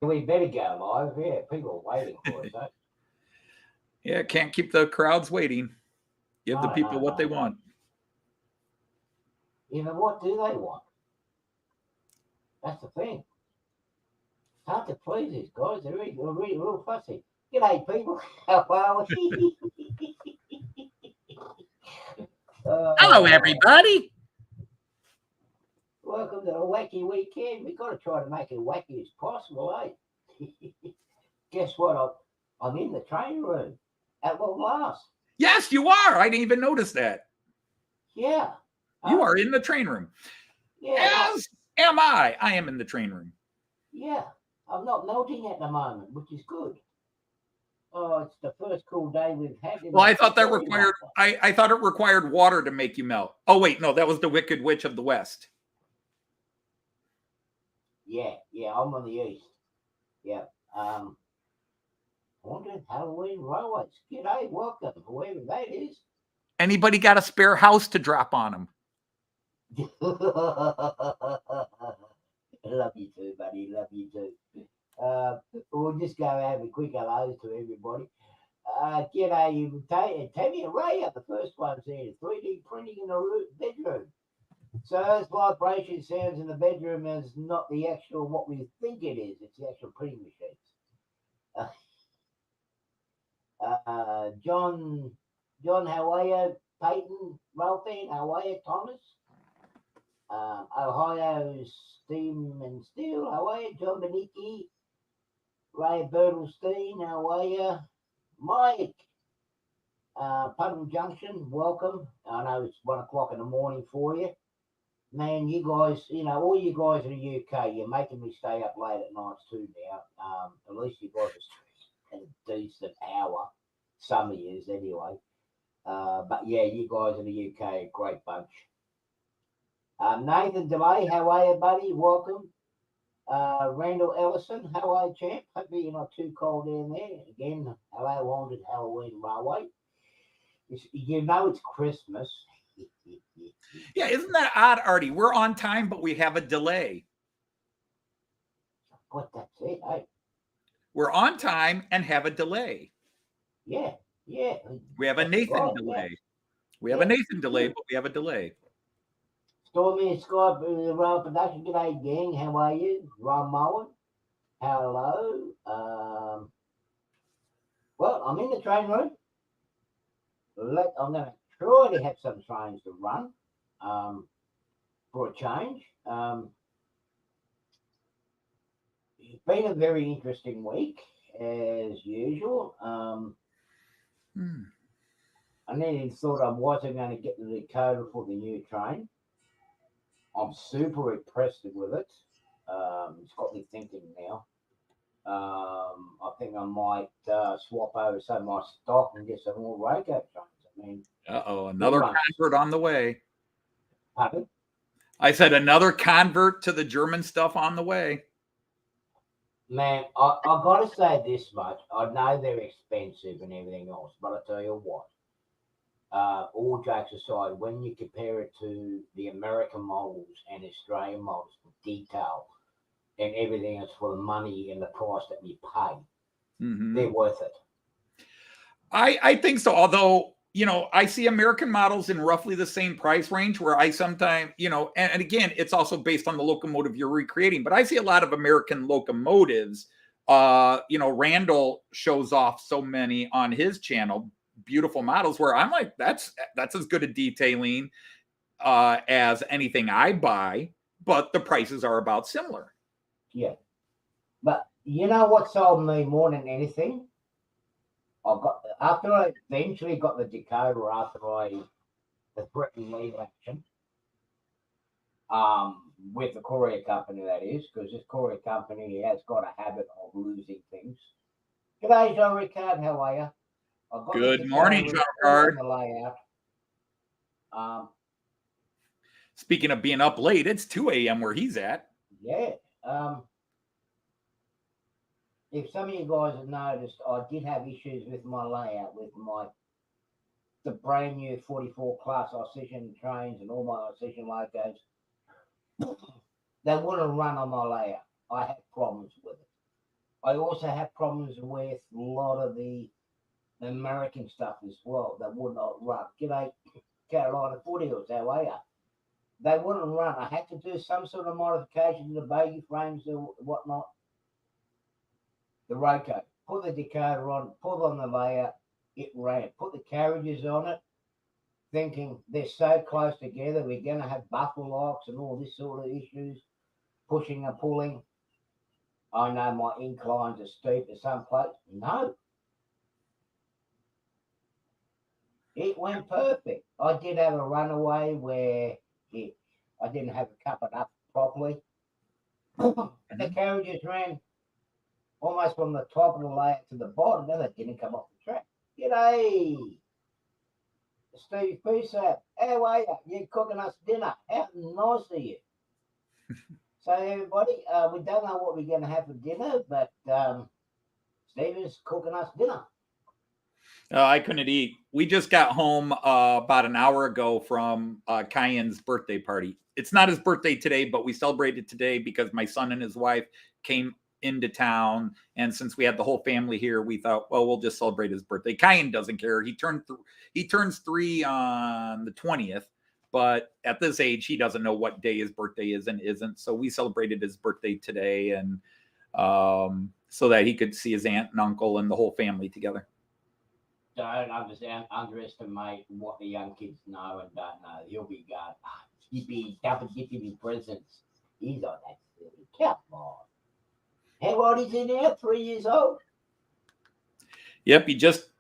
We better go live. Yeah, people are waiting for us. Eh? Yeah, can't keep the crowds waiting. Give the No, people no, what they no, no. want. Even what do they want? That's the thing. It's hard to please these guys. They're really real fussy. G'day, people. How are we? Hello, uh, everybody. welcome to the wacky weekend. We've got to try to make it wacky as possible, eh? Guess what? I'm in the training room at long last. Yes, you are. I didn't even notice that. Yeah. You Huh? are in the train room. Yeah, what? As am I. I am in the train room. Yeah. I'm not melting at the moment, which is good. Oh, it's the first cool day we've had in Well, a I thought that very long required. time. I thought it required water to make you melt. Oh wait, no, that was the Wicked Witch of the West. Yeah, I'm on the east. Yeah. Haunted Halloween Railways. G'day, welcome, whoever that is. Anybody got a spare house to drop on them? Love you too, buddy. Love you too. We'll just go have a quick hello to everybody. G'day, Tammy and Ray are the first ones here. 3D printing in the bedroom. So those vibration sounds in the bedroom is not the actual what we think it is. It's the actual printing machines. John, how are you? Peyton, Ralphie, how are you? Thomas, Ohio, Steam and Steel, how are you? John Beniki, Ray Bertelstein, how are you? Mike, Puddle Junction, welcome. I know it's 1 o'clock in the morning for you. Man, you guys, all you guys in the UK, you're making me stay up late at nights too now. At least you guys are a decent hour. Some of yous, anyway. But yeah, you guys in the UK, great bunch. Nathan DeLay, how are you, buddy? Welcome. Randall Ellison, how are you, champ? Hopefully you're not too cold down there. Again, hello, Haunted Halloween Railway. You know it's Christmas. Yeah, isn't that odd, Artie? We're on time, but we have a delay. But that's it, hey. We're on time and have a delay. Yeah, yeah. We have a That's Nathan right, yeah. delay. We have a Yeah, Nathan delay, yeah. but we have a delay. Stormy and Sky, Rail Production, g'day, gang. How are you? Ron Mowen, hello. Well, I'm in the train room. I'm going to try to have some trains to run for a change. It's been a very interesting week, as usual. I nearly thought I wasn't going to get the decoder for the new train. I'm super impressed with it. It's got me thinking now. I think I might swap over some of my stock and get some more Roco trains. I mean, good Another runs. convert on the way. Pardon? I said another convert to the German stuff on the way. Man, I got to say this much. I know they're expensive and everything else, but I tell you what, all jokes aside, when you compare it to the American models and Australian models, the detail and everything else for the money and the price that you pay, they're worth it. I think so. Although, I see American models in roughly the same price range where I sometimes, and again, it's also based on the locomotive you're recreating, but I see a lot of American locomotives. Randall shows off so many on his channel, beautiful models where I'm like, that's as good a detailing as anything I buy, but the prices are about similar. Yeah. But you know what sold me more than anything? After I eventually got the decoder after the threatened leave action, with the courier company that is, because this courier company has got a habit of losing things. G'day, Jean Ricard, how are you? I've got Good the morning, decoder Jean all Ricard. on the layout. Speaking of being up late, it's 2 a.m. where he's at. Yeah. If some of you guys have noticed, I did have issues with my layout, with the brand new 44 class Ossetian trains and all my Ossetian logos. They wouldn't run on my layout. I had problems with it. I also have problems with a lot of the American stuff as well that would not run. G'day, Carolina Foothills, how are you? They wouldn't run. I had to do some sort of modification to the baby frames and whatnot. The Roco, put the decoder on, put on the layout, it ran. Put the carriages on it, thinking they're so close together, we're going to have buffer locks and all this sort of issues, pushing and pulling. I know my inclines are steep at some place. No. It went perfect. I did have a runaway where I didn't have it covered up properly. The carriages ran almost from the top of the layout to the bottom, then they didn't come off the track. G'day, Steve Pusap. How are you? You're cooking us dinner. How nice of you. So, everybody, we don't know what we're going to have for dinner, but Steve is cooking us dinner. I couldn't eat. We just got home about an hour ago from Cayenne's birthday party. It's not his birthday today, but we celebrated today because my son and his wife came into town. And since we had the whole family here, we thought, well, we'll just celebrate his birthday. Cayenne doesn't care. He turns 3 on the 20th. But at this age, he doesn't know what day his birthday is and isn't. So we celebrated his birthday today, and so that he could see his aunt and uncle and the whole family together. Don't underestimate what the young kids know and don't know. He'll be going, he'd be double dipping in presents. He's on that silly. Come on. How old is he now? 3 years old? Yep, he just,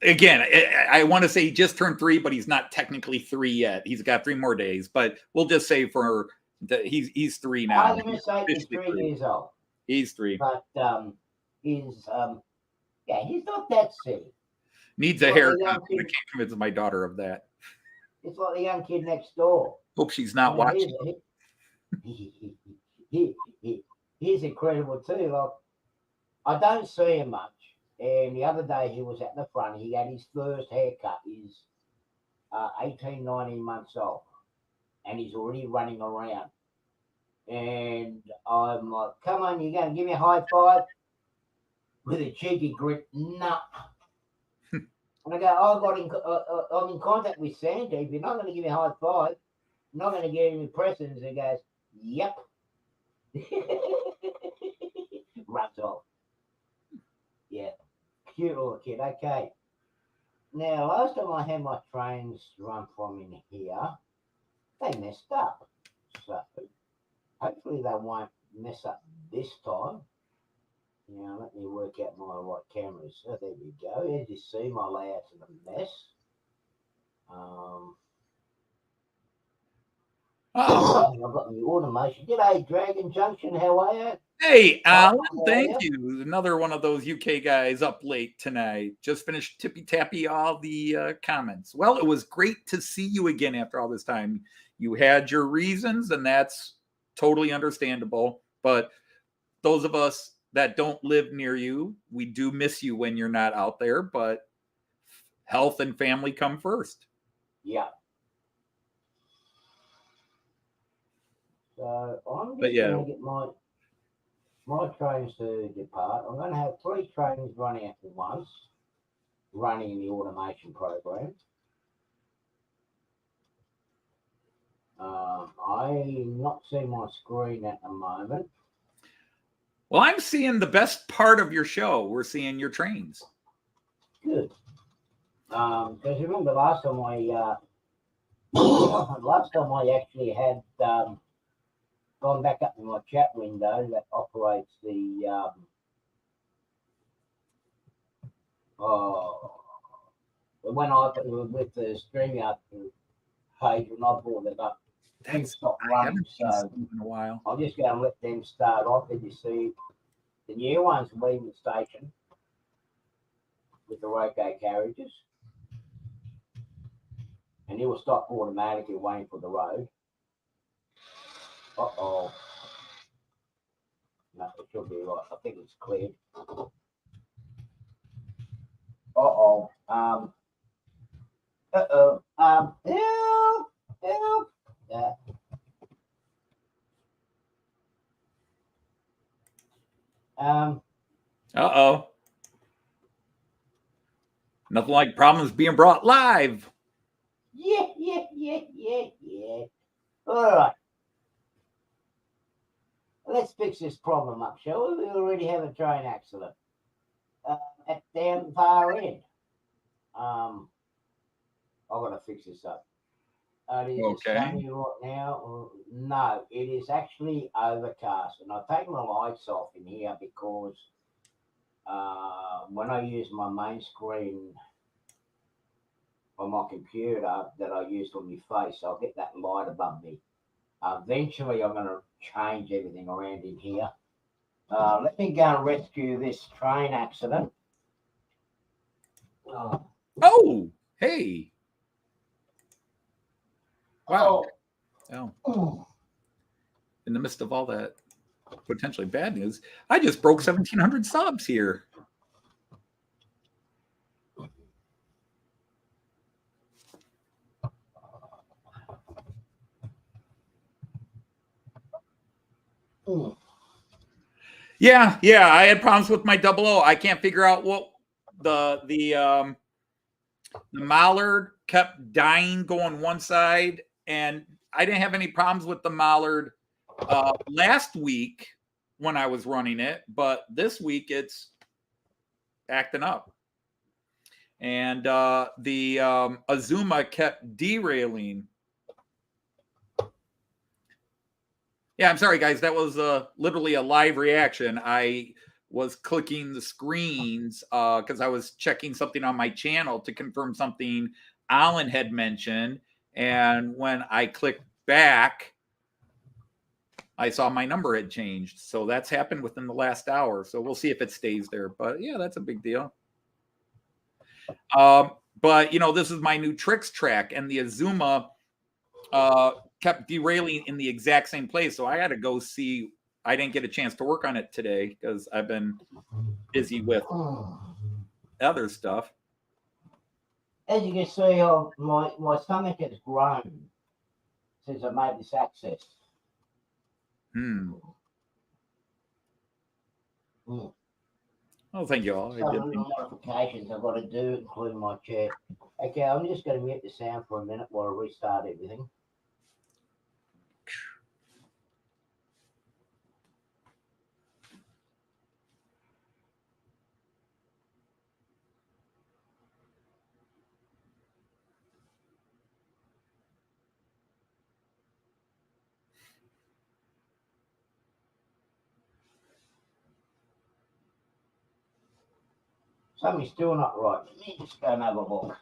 again, I want to say he just turned 3, but he's not technically 3 yet. He's got 3 more days, but we'll just say he's 3 now. I'm going to say he's 3 years old. He's 3. But he's not that silly. Needs a haircut. I can't convince my daughter of that. It's like the young kid next door. Hope she's not watching. He's incredible too. Like, I don't see him much. And the other day he was at the front. He had his first haircut. He's 18, 19 months old. And he's already running around. And I'm like, come on, you're going to give me a high five? With a cheeky grin. Nah. And I go, I'm in contact with Sandy. If you're not going to give me a high five, I'm not going to give him presents. He goes, yep. Runs off. Yeah. Cute little kid. Okay. Now, last time I had my trains run from in here, they messed up. So, hopefully they won't mess up this time. Now, let me work out my right cameras. So, there we go. As you see, my layout's in a mess. I've got the automation. G'day, Dragon Junction. How are you? Hey, Alan, thank you. Another one of those UK guys up late tonight. Just finished tippy-tappy all the comments. Well, it was great to see you again after all this time. You had your reasons, and that's totally understandable. But those of us that don't live near you, we do miss you when you're not out there. But health and family come first. Yeah. So I'm just going to get my trains to depart. I'm going to have 3 trains running at once, running in the automation program. I'm not seeing my screen at the moment. Well, I'm seeing the best part of your show. We're seeing your trains. Good. Because remember last time I actually had gone back up to my chat window that operates the when I with the StreamYard page when I brought it up, things stopped running. So in a while. I'm just going to let them start off. As you see, the new ones leaving the station with the Roco carriages, and it will stop automatically waiting for the road. Uh-oh. No, it should be right. I think it's cleared. Uh-oh. Help. Yeah. Uh-oh. Nothing like problems being brought live. Yeah. All right. Let's fix this problem up, shall we? We already have a train accident at down the far end. I've got to fix this up. It is sunny right now. No, it is actually overcast. And I've taken my lights off in here because when I use my main screen on my computer that I used on my face, I'll get that light above me. Eventually, I'm going to change everything around in here. Let me go and rescue this train accident. Oh, hey. Wow. Oh. In the midst of all that potentially bad news, I just broke 1,700 subs here. Yeah, I had problems with my 00. I can't figure out what the mallard kept dying going one side, and I didn't have any problems with the mallard last week when I was running it, but this week it's acting up. And the Azuma kept derailing. Yeah, I'm sorry, guys. That was literally a live reaction. I was clicking the screens because I was checking something on my channel to confirm something Alan had mentioned. And when I clicked back, I saw my number had changed. So that's happened within the last hour. So we'll see if it stays there. But yeah, that's a big deal. But, you know, this is my new tricks track. And the Azuma kept derailing in the exact same place. So I had to go see. I didn't get a chance to work on it today because I've been busy with other stuff. As you can see, my stomach has grown since I made this access. Oh, thank you all. Some modifications I've got to do, including my chair. Okay, I'm just going to mute the sound for a minute while I restart everything. Something's still not right. Let me just go and have a look.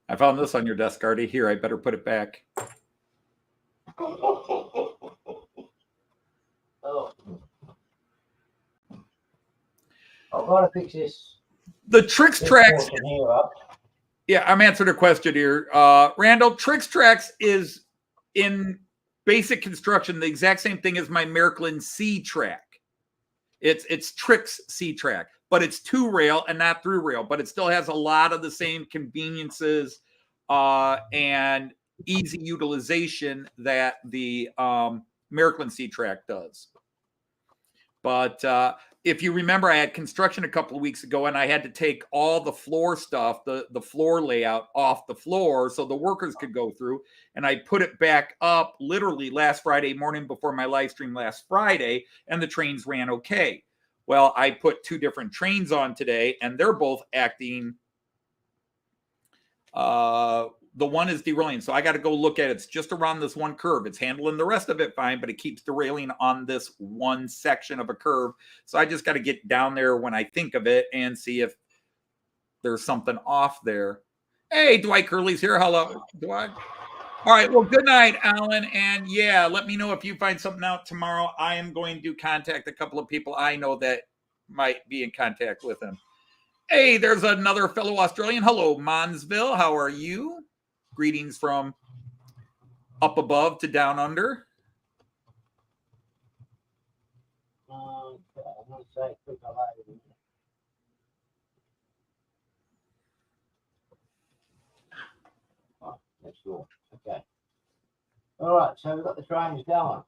I found this on your desk, Artie. Here, I better put it back. Oh. I've got to fix this. The Tricks Tracks. Yeah, I'm answering a question here. Randall, Tricks Tracks is in basic construction the exact same thing as my Miracle C track. It's Tricks C track, but it's 2-rail and not 3-rail, but it still has a lot of the same conveniences and easy utilization that the Miracle C track does. But if you remember, I had construction a couple of weeks ago and I had to take all the floor stuff, the floor layout off the floor so the workers could go through. And I put it back up literally last Friday morning before my live stream last Friday, and the trains ran okay. Well, I put 2 different trains on today and they're both acting. The one is derailing. So I got to go look at it. It's just around this one curve. It's handling the rest of it fine, but it keeps derailing on this one section of a curve. So I just got to get down there when I think of it and see if there's something off there. Hey, Dwight Curley's here. Hello, Dwight. All right. Well, good night, Alan. And yeah, let me know if you find something out tomorrow. I am going to contact a couple of people I know that might be in contact with him. Hey, there's another fellow Australian. Hello, Monsville. How are you? Greetings from up above to down under. Oh, that's cool. Okay. All right, so we've got the trains going.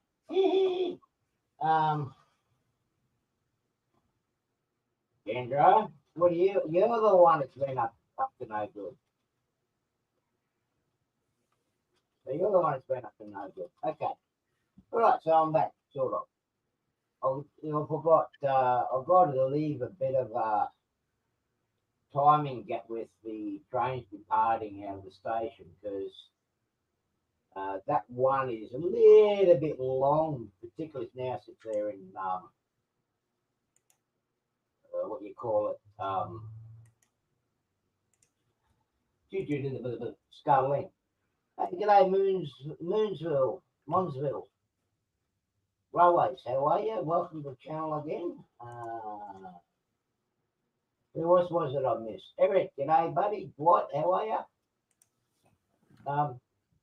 Andrew, what are you? You're the one that's been up to no good. So you're the one that's been up to no good. Okay. All right. So I'm back, sort of. I forgot. I've got to leave a bit of timing gap with the trains departing out of the station because that one is a little bit long, particularly now since they're in what you call it, Scarlett. Hey, g'day, Monsville. Railways, how are you? Welcome to the channel again. Who else was it I missed? Eric, g'day, buddy. Dwight, how are you?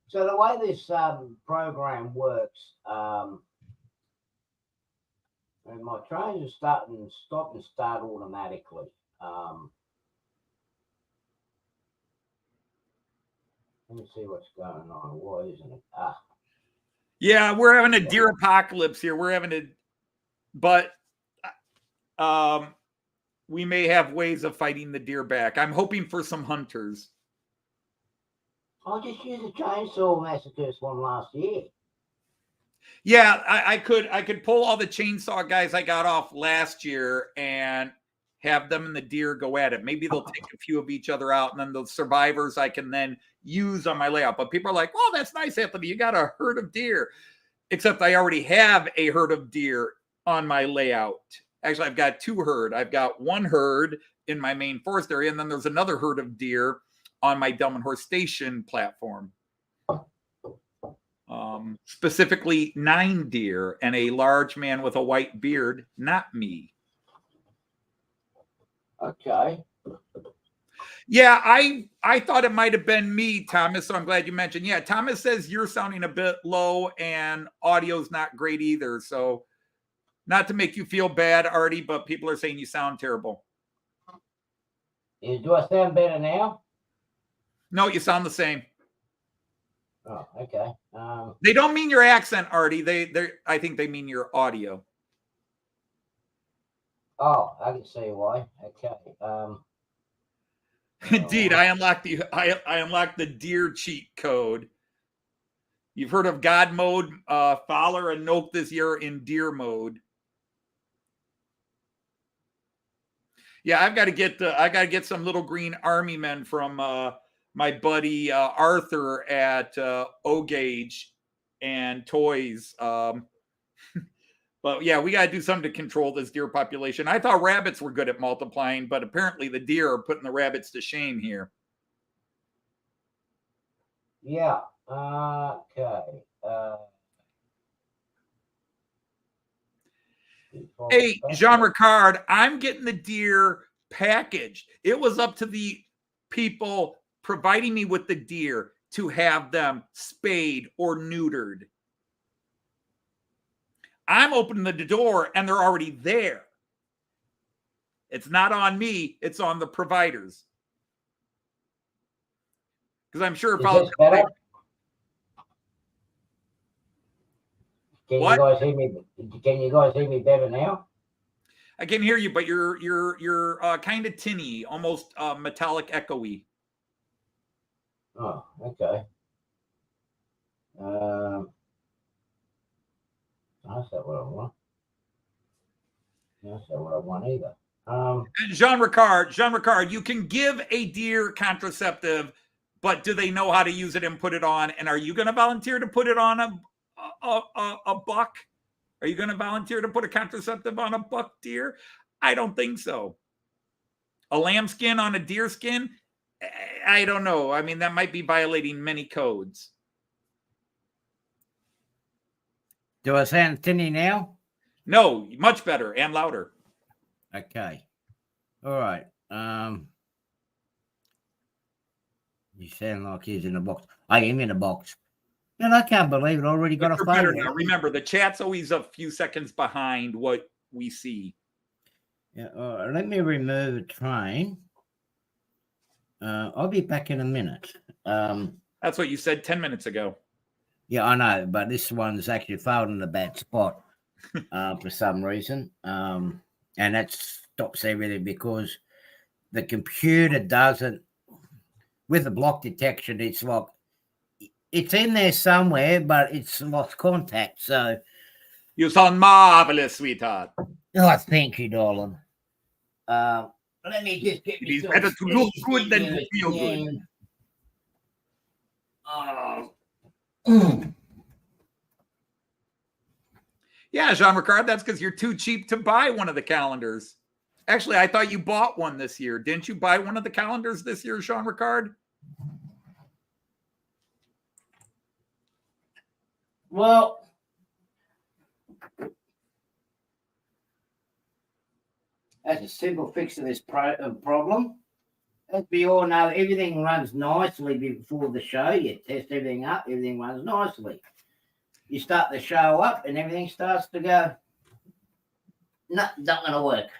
So the way this program works, and my trains are stop and start automatically. Let me see what's going on. Why isn't it? Yeah, we're having a deer apocalypse here. We're having a, but we may have ways of fighting the deer back. I'm hoping for some hunters. I just used a chainsaw massacre one last year. Yeah, I could pull all the chainsaw guys I got off last year and have them and the deer go at it. Maybe they'll take a few of each other out, and then the survivors I can then use on my layout. But people are like, "Oh, that's nice, Anthony. You got a herd of deer." Except I already have a herd of deer on my layout. Actually, I've got two herd. I've got one herd in my main forest area, and then there's another herd of deer on my Delmenhorst Station platform. Specifically 9 deer and a large man with a white beard, not me. Okay. Yeah, I thought it might have been me, Thomas, so I'm glad you mentioned. Yeah, Thomas says you're sounding a bit low and audio's not great either. So not to make you feel bad, Artie, but people are saying you sound terrible. Do I sound better now? No, you sound the same. Oh, okay. They don't mean your accent, Artie. I think they mean your audio. Oh, I can see why. Okay. Indeed, I unlocked the deer cheat code. You've heard of God mode, Fowler and Noak this year in deer mode. Yeah, I got to get some little green army men from my buddy Arthur at O-Gauge and Toys. But yeah, we got to do something to control this deer population. I thought rabbits were good at multiplying, but apparently the deer are putting the rabbits to shame here. Yeah. Okay. Hey, Jean Ricard, I'm getting the deer packaged. It was up to the people providing me with the deer to have them spayed or neutered. I'm opening the door and they're already there. It's not on me. It's on the providers. Because I'm sure if I was better? Can what? you guys hear me? Can you guys hear me better now? I can hear you, but you're kind of tinny, almost metallic echoey. Oh, okay. That's not what I want. That's not what I want either. Jean Ricard, you can give a deer contraceptive, but do they know how to use it and put it on? And are you going to volunteer to put it on a buck? Are you going to volunteer to put a contraceptive on a buck deer? I don't think so. A lamb skin on a deer skin? I don't know. I mean, that might be violating many codes. Do I sound tinny now? No, much better and louder. Okay. All right. You sound like he's in a box. I am in a box. And I can't believe it. I already got a photo. Now. Remember, the chat's always a few seconds behind what we see. Yeah. Let me remove a train. I'll be back in a minute. That's what you said 10 minutes ago. Yeah, I know, but this one's actually failed in a bad spot for some reason. and that stops everything because the computer doesn't, with the block detection, it's like it's in there somewhere, but it's lost contact. So You sound marvelous, sweetheart. oh, thank you, darling. Let me just get It is myself better to look squeezed good than into to it feel good. again. Oh. Yeah, Jean Ricard, that's because you're too cheap to buy one of the calendars. Actually, I thought you bought one this year. Didn't you buy one of the calendars this year, Jean Ricard? Well, that's a simple fix to this problem. As we all know, everything runs nicely before the show. You test everything up, everything runs nicely. You start the show up and everything starts to go, no, not going to work.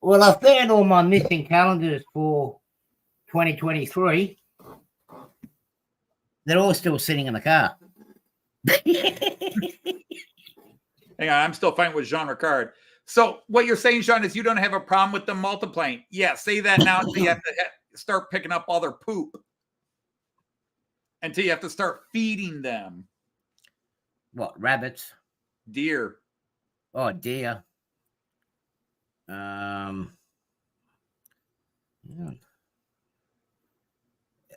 Well, I found all my missing calendars for 2023. They're all still sitting in the car. Hang on, I'm still fighting with Jean Ricard. So what you're saying, Jean, is you don't have a problem with them multiplying. Yeah, say that now until you have to start picking up all their poop. Until you have to start feeding them. What, rabbits? Deer. Oh, deer.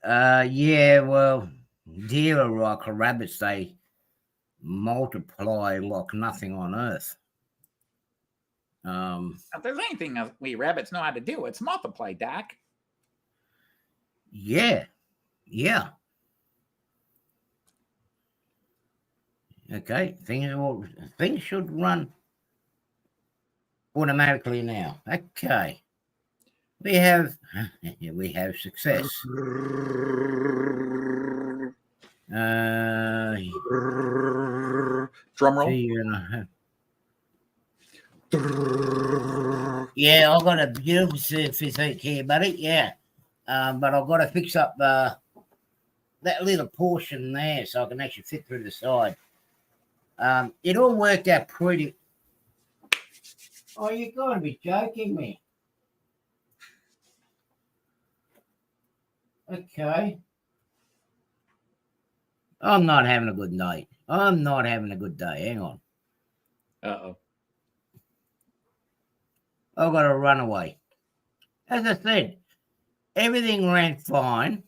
Yeah, well, deer are like rabbits. They multiply like nothing on earth. If there's anything we rabbits know how to do, it's multiply, Doc. Yeah. Okay, things should run automatically now. Okay, we have success. Drum roll. Yeah, I've got a beautiful physique here, buddy. Yeah, but I've got to fix up that little portion there so I can actually fit through the side. It all worked out pretty. Oh, you got to be joking me. Okay. I'm not having a good night. I'm not having a good day. Hang on. Uh-oh. I've got to run away. As I said, everything ran fine.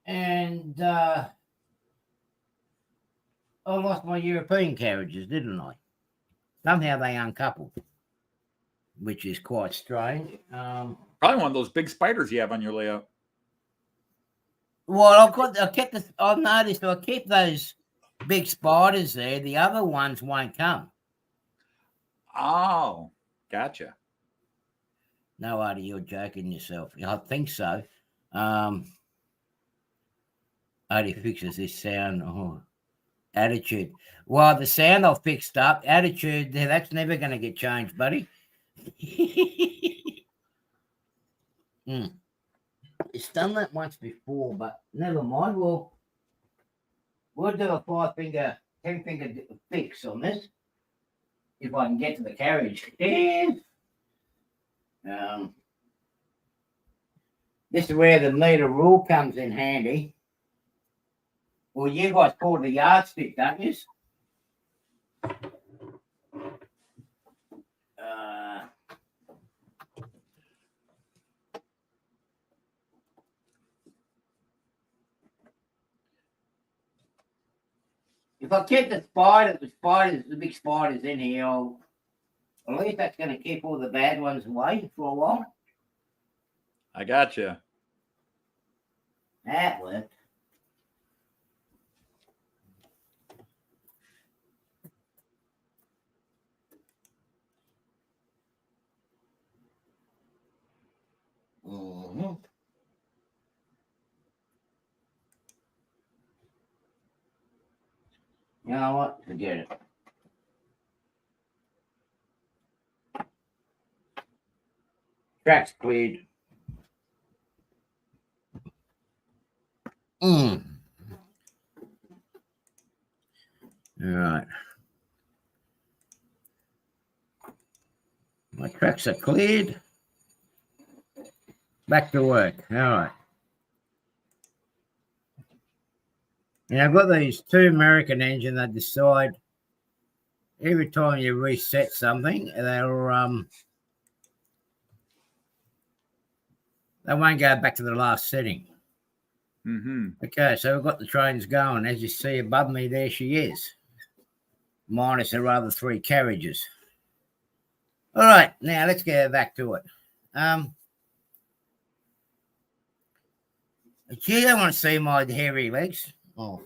And I lost my European carriages, didn't I? Somehow they uncoupled, which is quite strange. Probably one of those big spiders you have on your layout. Well, I've noticed I keep those big spiders there. The other ones won't come. Oh, gotcha. No, Artie, you're joking yourself. I think so. Artie fixes this sound. Oh, attitude. Well, the sound I've fixed up. Attitude, that's never going to get changed, buddy. It's done that once before, but never mind. We'll do a 5-finger, 10-finger fix on this. If I can get to the carriage. This is where the meter rule comes in handy. Well, you guys call it a yardstick, don't you? If I keep the big spiders in here, at least that's going to keep all the bad ones away for a while. I gotcha. That worked. Mm-hmm. You know what? Forget it. Track's cleared. All right. My tracks are cleared. Back to work. All right. And I've got these two American engines that decide every time you reset something, they won't go back to the last setting. Mm-hmm. Okay, so we've got the trains going. As you see above me, there she is, minus her other three carriages. All right, now let's get back to it. You don't want to see my hairy legs. Oh,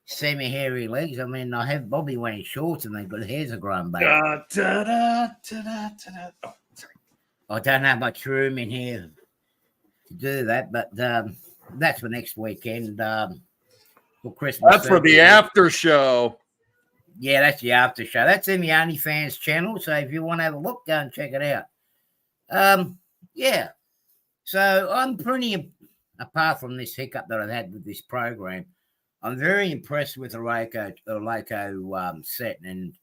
semi-hairy legs. I mean, I have Bobby wearing shorts and they've got hairs are growing back. Oh, sorry. I don't have much room in here to do that, but that's for next weekend. For Christmas. That's for the after show. Yeah, that's the after show. That's in the OnlyFans channel. So if you want to have a look, go and check it out. Yeah. So I'm pretty, apart from this hiccup that I've had with this program, I'm very impressed with the Loco set, and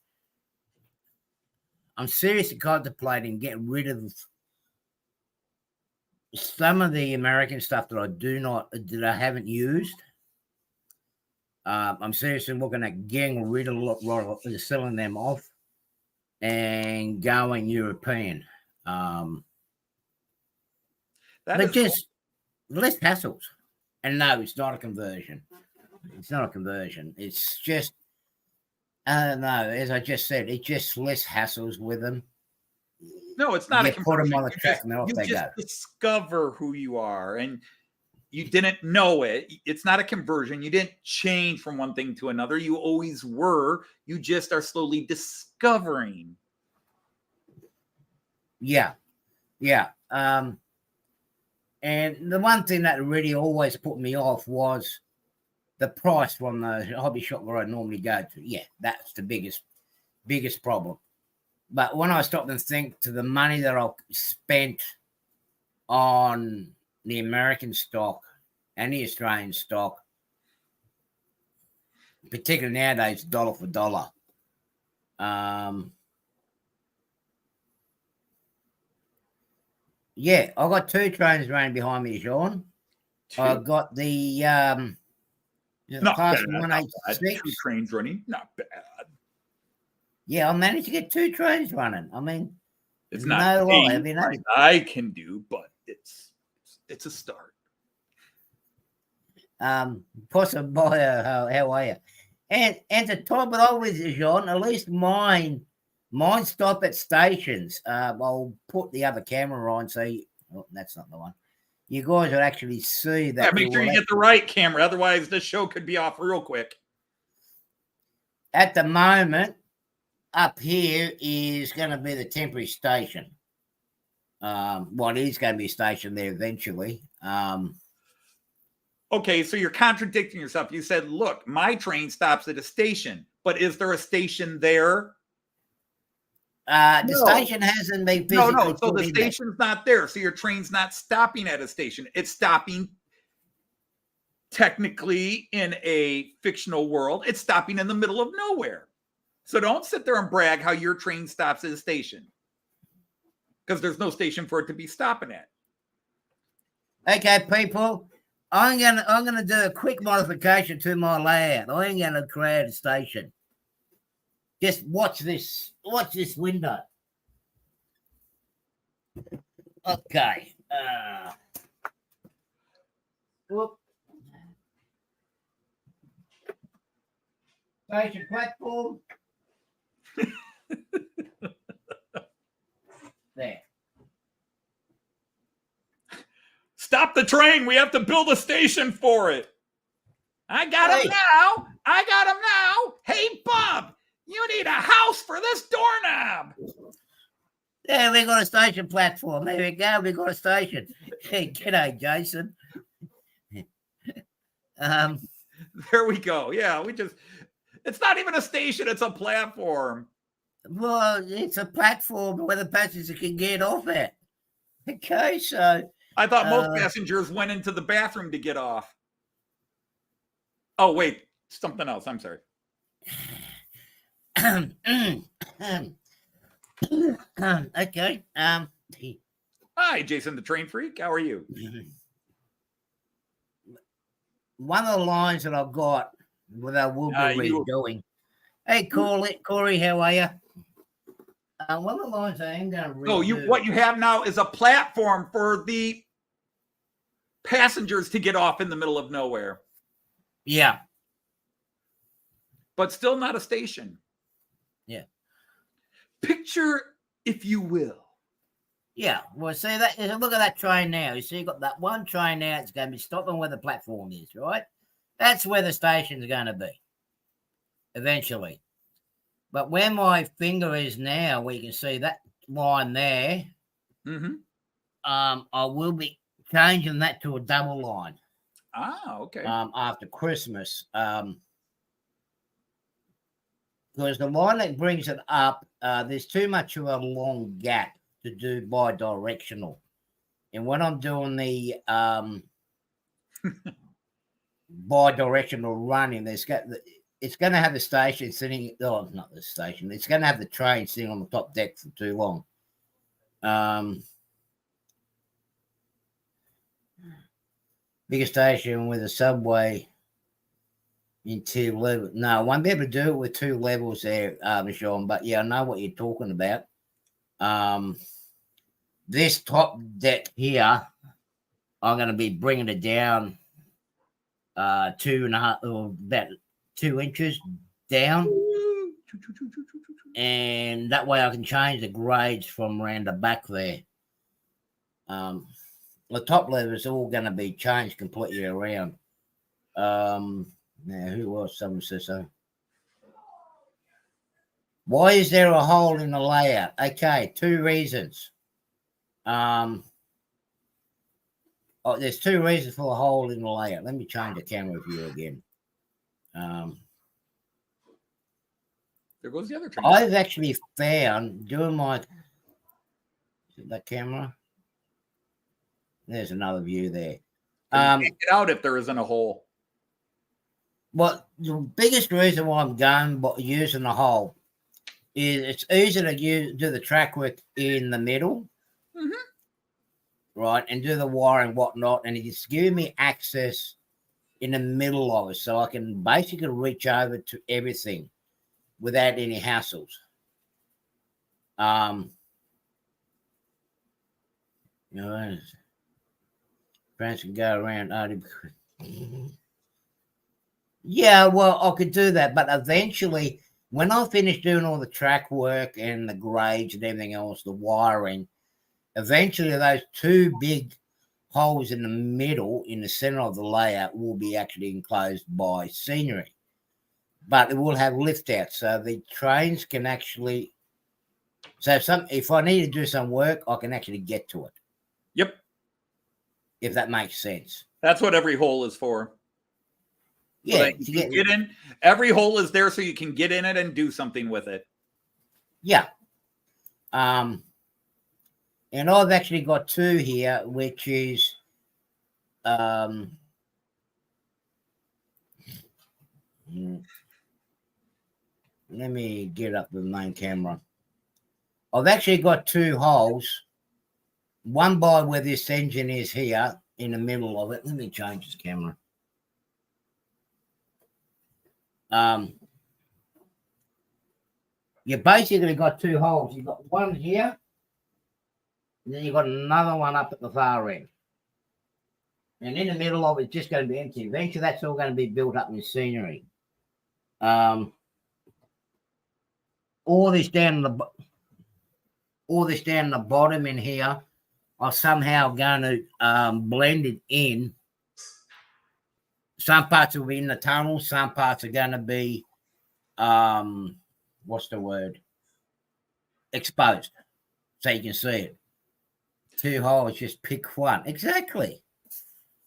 I'm seriously contemplating getting rid of some of the American stuff that I haven't used. I'm seriously looking at getting rid of selling them off and going European. But just less hassles. And no, it's not a conversion. It's not a conversion. It's just, I don't know, as I just said, it's just less hassles with them. No, it's not a conversion. Put them on the track and off they go. Discover who you are, and you didn't know it. It's not a conversion. You didn't change from one thing to another. You always were. You just are slowly discovering. Yeah. Yeah. And the one thing that really always put me off was the price from the hobby shop where I normally go to. Yeah, that's the biggest problem. But when I stop and think to the money that I've spent on the American stock and the Australian stock, particularly nowadays, dollar for dollar. Yeah, I got two trains running behind me, Sean. I've got the class 186. Two trains running, not bad. Yeah, I managed to get two trains running. I mean, it's not I can do, but it's a start. Possibly, how are you? And to top it off with you, John, at least mine stop at stations. I'll put the other camera on, so that's not the one. You guys will actually see that. Yeah, make sure you get the right camera, otherwise this show could be off real quick. At the moment, up here is going to be the temporary station. It is going to be a station there eventually. Okay, so you're contradicting yourself. You said, look, my train stops at a station, but is there a station there? The station hasn't been physically No, so the station's not there. So your train's not stopping at a station. It's stopping technically in a fictional world. It's stopping in the middle of nowhere. So don't sit there and brag how your train stops at a station, because there's no station for it to be stopping at. Okay, people, I'm gonna do a quick modification to my layout. I ain't gonna create a station. Just watch this window. Okay. Whoop. Station platform. There. Stop the train. We have to build a station for it. I got him now. Hey, Bob, you need a house for this doorknob. Yeah, we got a station platform. There we go. We got a station. Hey, g'day, Jason. There we go. Yeah, it's not even a station. It's a platform. Well, it's a platform where the passengers can get off at. Okay, so I thought most passengers went into the bathroom to get off. Oh, wait, something else. I'm sorry. Okay. Hi, Jason the Train Freak. How are you? One of the lines that I've got that I will be redoing. Hey, Corey, how are you? One of the lines I am going to redo. So what you have now is a platform for the passengers to get off in the middle of nowhere. Yeah. But still not a station. Yeah. Picture, if you will. Yeah. Well, see that. Look at that train now. You see, you got that one train now. It's going to be stopping where the platform is, right? That's where the station's going to be eventually. But where my finger is now, where you can see that line there, I will be changing that to a double line. Ah, okay. After Christmas, because the line that brings it up, there's too much of a long gap to do bi-directional. And when I'm doing the bi-directional running, it's going to have the station sitting. Oh, not the station. It's going to have the train sitting on the top deck for too long. Bigger station with a subway in 2 levels. No, I won't be able to do it with 2 levels there, Michelle. But yeah, I know what you're talking about. This top deck here, I'm going to be bringing it down 2.5 or about 2 inches down, and that way I can change the grades from around the back there. The top level is all going to be changed completely around. Now, who else? Someone says so. Why is there a hole in the layout? Okay, 2 reasons. There's 2 reasons for the hole in the layout. Let me change the camera view again. There goes the other train. I've actually found doing my that camera. There's another view there. You can't get out if there isn't a hole. Well, the biggest reason why I'm going using the hole is it's easy to do the track work in the middle, right, and do the wire and whatnot, and it's giving me access in the middle of it, so I can basically reach over to everything without any hassles. Friends can go around. Yeah, well, I could do that, but eventually, when I finish doing all the track work and the grades and everything else, the wiring, eventually those 2 big holes in the middle, in the center of the layout, will be actually enclosed by scenery. But it will have lift out, so the trains can actually. So if I need to do some work, I can actually get to it. Yep. If that makes sense. That's what every hole is for. Yeah, so you get in. Every hole is there so you can get in it and do something with it. Yeah. And I've actually got 2 here, which is let me get up the main camera. I've actually got 2 holes, one by where this engine is here in the middle of it. Let me change this camera. You basically got 2 holes. You've got one here, and then you've got another one up at the far end. And in the middle of it, it's just going to be empty. Eventually, that's all going to be built up in scenery. All this down the bottom in here, I'm somehow going to blend it in. Some parts will be in the tunnel. Some parts are going to be, what's the word? Exposed, so you can see it. 2 holes, just pick one. Exactly.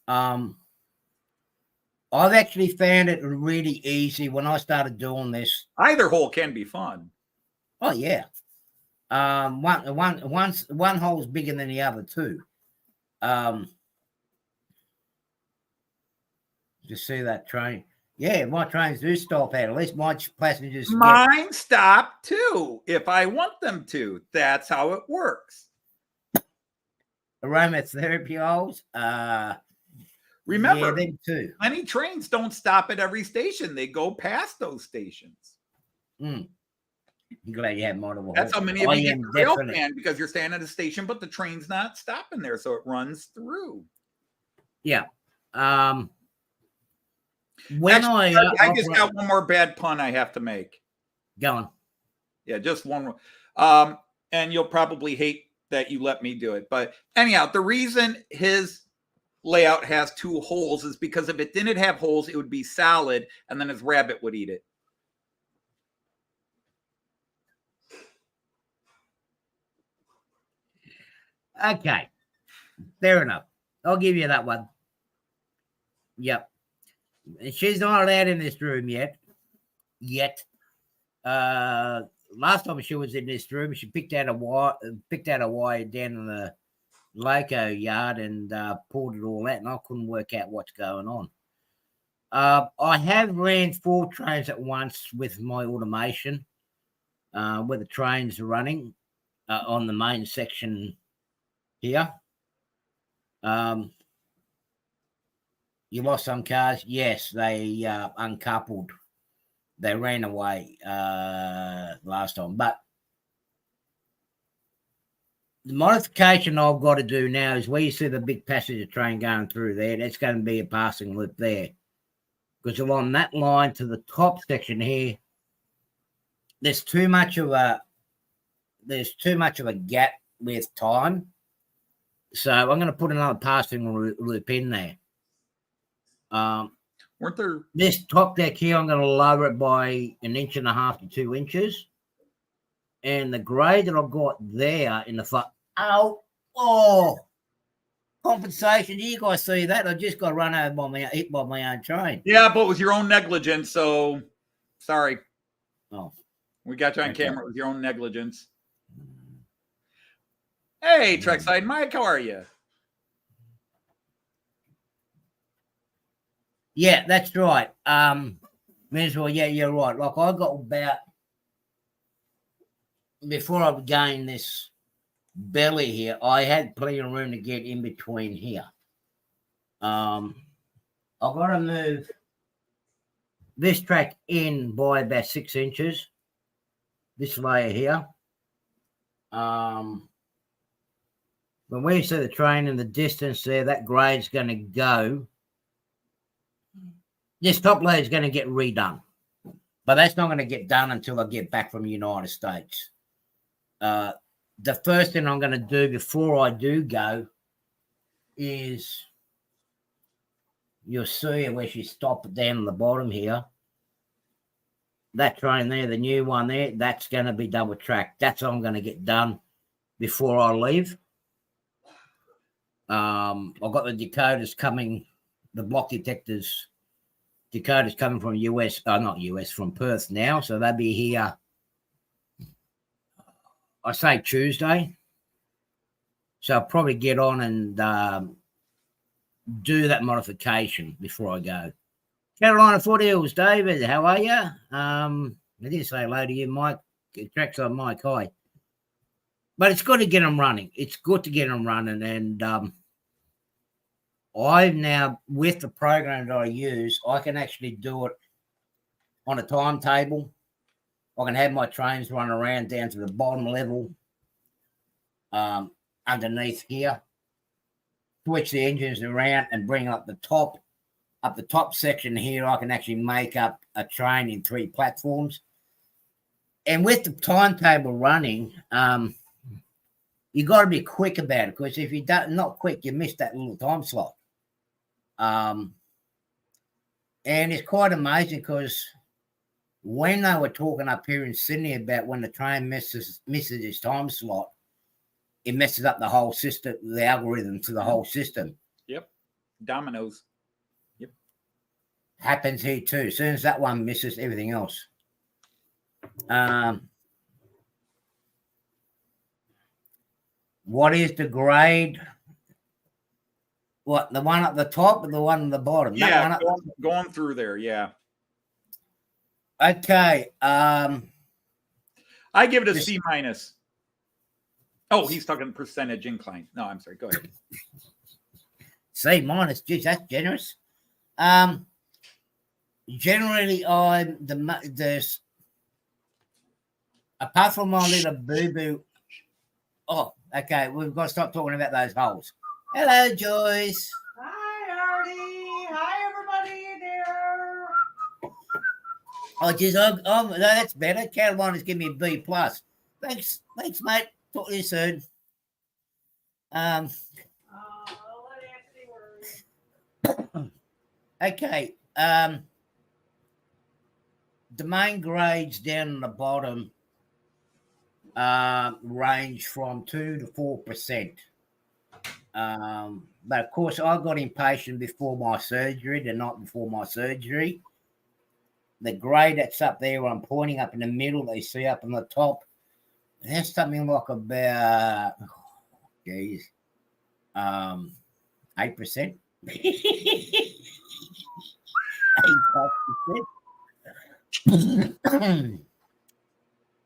I've actually found it really easy when I started doing this. Either hole can be fun. Oh yeah. One hole is bigger than the other too. You see that train? Yeah, my trains do stop at least my passengers get. Mine stop too if I want them to. That's how it works. Aromatherapy holes. Remember, yeah, them too. many trains don't stop at every station. They go past those stations. I'm glad you have multiple. That's how many of you get am the rail definitely. plan, because you're staying at a station, but the train's not stopping there, so it runs through. Yeah. When Actually, I just got one more bad pun I have to make. Go on. Yeah, just one more. And you'll probably hate that you let me do it. But anyhow, the reason his layout has 2 holes is because if it didn't have holes, it would be solid, and then his rabbit would eat it. Okay. Fair enough. I'll give you that one. Yep. She's not allowed in this room yet. Last time she was in this room, she picked out a wire down in the loco yard and pulled it all out, and I couldn't work out what's going on. I have ran 4 trains at once with my automation, where the trains are running on the main section here. You lost some cars? Yes, they uncoupled. They ran away last time. But the modification I've got to do now is where you see the big passenger train going through there, that's going to be a passing loop there. Because along that line to the top section here, there's too much of a gap with time. So I'm going to put another passing loop in there. Weren't there This top deck here, I'm going to lower it by 1.5 to 2 inches. And the grade that I've got there in the front, compensation. You guys see that? I just got run over hit by my own train. Yeah, but it was your own negligence, so sorry. Oh. We got you on camera with your own negligence. Hey, Trekside Mike, how are you? Yeah, that's right. Well, yeah, you're right. Like I got about, before I gained this belly here, I had plenty of room to get in between here. I've got to move this track in by about 6 inches. This layer here. When we see the train in the distance there, that grade's going to go. This top layer is going to get redone, but that's not going to get done until I get back from the United States. The first thing I'm going to do before I do go is, you'll see where she stopped down on the bottom here. That train there, the new one there, that's going to be double tracked. That's all I'm going to get done before I leave. I've got the Dakotas coming, the block detectors. Dakota's coming from from Perth now. So they'll be here, I say Tuesday. So I'll probably get on and do that modification before I go. Carolina Foothills, David, how are you? I didn't say hello to you, Mike. Tracks on Mike, hi. But it's good to get them running. It's good to get them running. And I've now, with the program that I use, I can actually do it on a timetable. I can have my trains run around down to the bottom level underneath here, switch the engines around and bring up the top section here. I can actually make up a train in 3 platforms. And with the timetable running, you got to be quick about it, because if you don't, not quick, you miss that little time slot. And it's quite amazing, because when they were talking up here in Sydney about when the train misses its time slot, it messes up the whole system, the algorithm to the whole system. Yep. Dominoes. Yep. Happens here too. As soon as that one misses, everything else. What is the grade? What, the one at the top or the one at the bottom? Yeah, going through there, yeah. Okay. I give it a C minus. Oh, he's talking percentage incline. No, I'm sorry. Go ahead. C minus. Geez, that's generous. Generally, I'm the apart from my little boo boo. Oh, okay. We've got to stop talking about those holes. Hello, Joyce. Hi, Artie. Hi, everybody there. Oh, geez, no, that's better. Carolina's giving me a B plus. Thanks, mate. Talk to you soon. I'll let Ashley worry. Okay. The main grades down on the bottom range from 2 to 4%. But of course, I got impatient before my surgery, the night before my surgery. The grade that's up there, I'm pointing up in the middle, they see up on the top, that's something like about, 8%. 8%.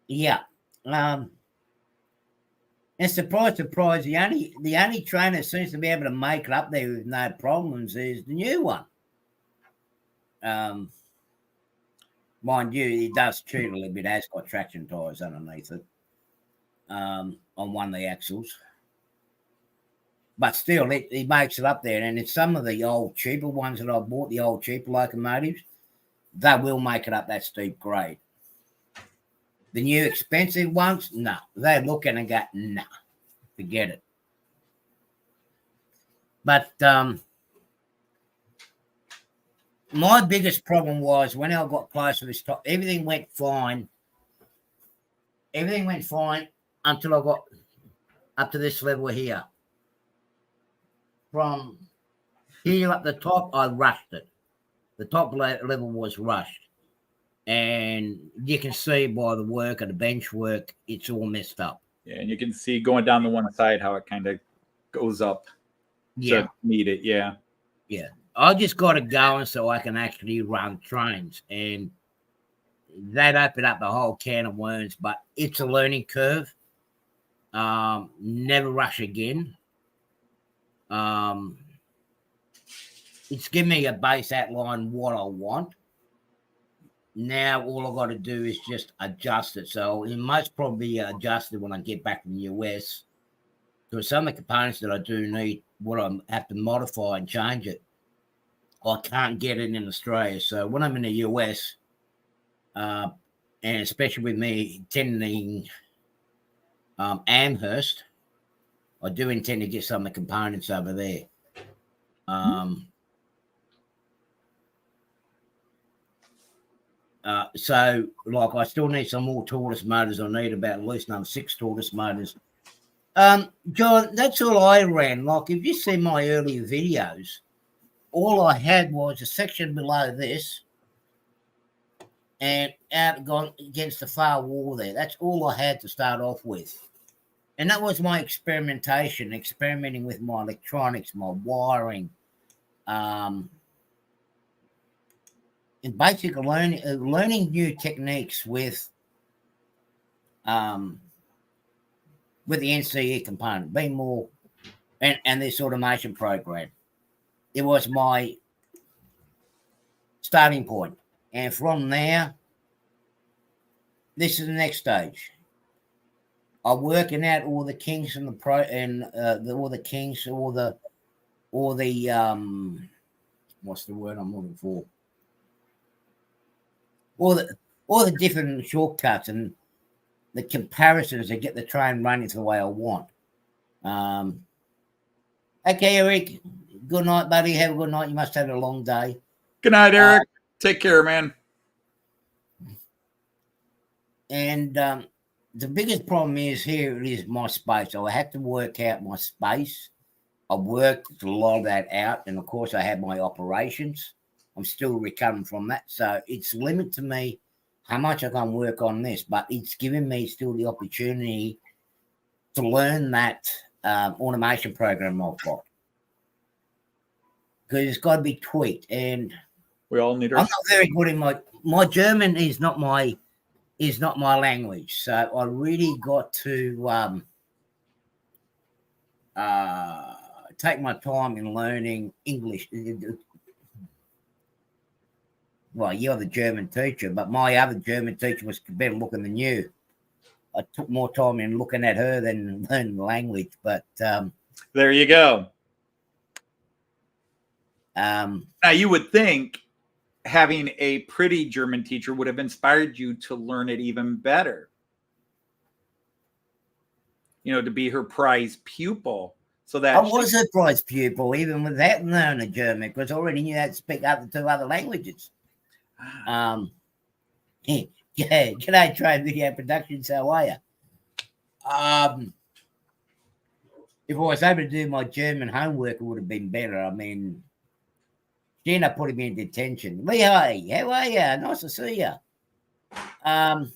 Yeah. And surprise, the only trainer that seems to be able to make it up there with no problems is the new one. Mind you, it does cheat a little bit. It has got traction tyres underneath it on one of the axles. But still, it makes it up there. And it's some of the old cheaper ones that I bought, the old cheaper locomotives, they will make it up that steep grade. The new expensive ones, no. They look and go, no, forget it. But my biggest problem was when I got close to this top, everything went fine. Everything went fine until I got up to this level here. From here up the top, I rushed it. The top level was rushed. And you can see by the work of the bench work, it's all messed up. Yeah, and you can see going down the one side how it kind of goes up to meet it. Yeah. Yeah. I just got it going so I can actually run trains. And that opened up a whole can of worms, but it's a learning curve. Never rush again. It's given me a base outline what I want. Now all I've got to do is just adjust it. So it must probably be adjusted when I get back from the US. Because some of the components that I do need, what I have to modify and change it, I can't get it in Australia. So when I'm in the US, and especially with me attending Amherst, I do intend to get some of the components over there. So, like, I still need some more tortoise motors. I need about at least another 6 tortoise motors. John, that's all I ran. Like, if you see my earlier videos, all I had was a section below this and out gone against the far wall there. That's all I had to start off with. And that was my experimenting with my electronics, my wiring, and basically learning new techniques with the NCE component, being more, and this automation program. It was my starting point. And from there, this is the next stage. I'm working out all the kinks and all the kinks, all the what's the word I'm looking for? All the different shortcuts and the comparisons to get the train running the way I want. Okay, Eric. Good night, buddy. Have a good night. You must have a long day. Good night, Eric. Take care, man. And the biggest problem is here is my space. So I had to work out my space. I worked a lot of that out. And, of course, I had my operations. I'm still recovering from that. So it's limited to me how much I can work on this. But it's given me still the opportunity to learn that automation program I've got. Because it's got to be tweaked. And We all need I'm our. not very good in my German is not my language, so I really got to take my time in learning English. Well, you're the German teacher, but my other German teacher was better looking than you. I took more time in looking at her than learning the language, but There you go. um, Now, you would think having a pretty German teacher would have inspired you to learn it even better. You know, to be her prize pupil, so that I was a prize pupil even without learning German because I already knew how to speak the 2 other languages. Yeah, g'day, Trade Video Productions. How are you? If I was able to do my German homework, it would have been better. I mean, she ended up putting me in detention. Lee, hi, how are you? Nice to see you. But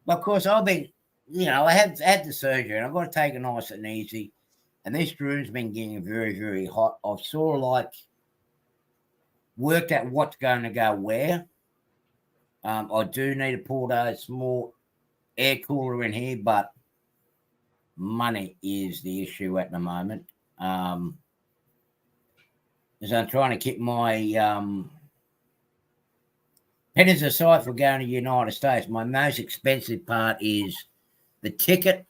of course, I've been, I had the surgery and I've got to take it nice and easy. And this room's been getting very, very hot. I've sort of like worked out what's going to go where. I do need to put a small air cooler in here, but money is the issue at the moment. As I'm trying to keep my pennies aside for going to the United States. My most expensive part is the ticket.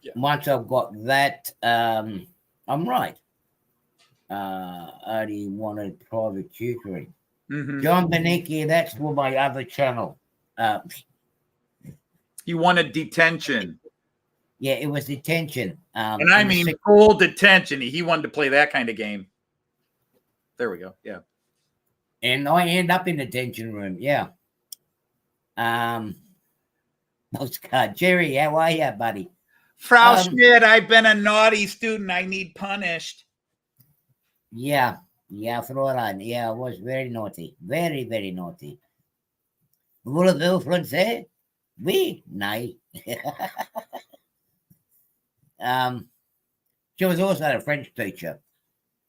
Yeah. Once I've got that, I'm right. I only wanted private tutoring. Mm-hmm. John Benicki, that's for my other channel. He wanted detention. Yeah, it was detention. And I mean full detention. He wanted to play that kind of game. There we go. Yeah. And I end up in the detention room. Yeah. Postcard. Jerry, how are you, buddy? Frau Schmidt, I've been a naughty student. I need punished. Yeah. Yeah, Fräulein. Yeah, I was very naughty. Very, very naughty. Voulez-vous français? Oui? No. She was also a French teacher.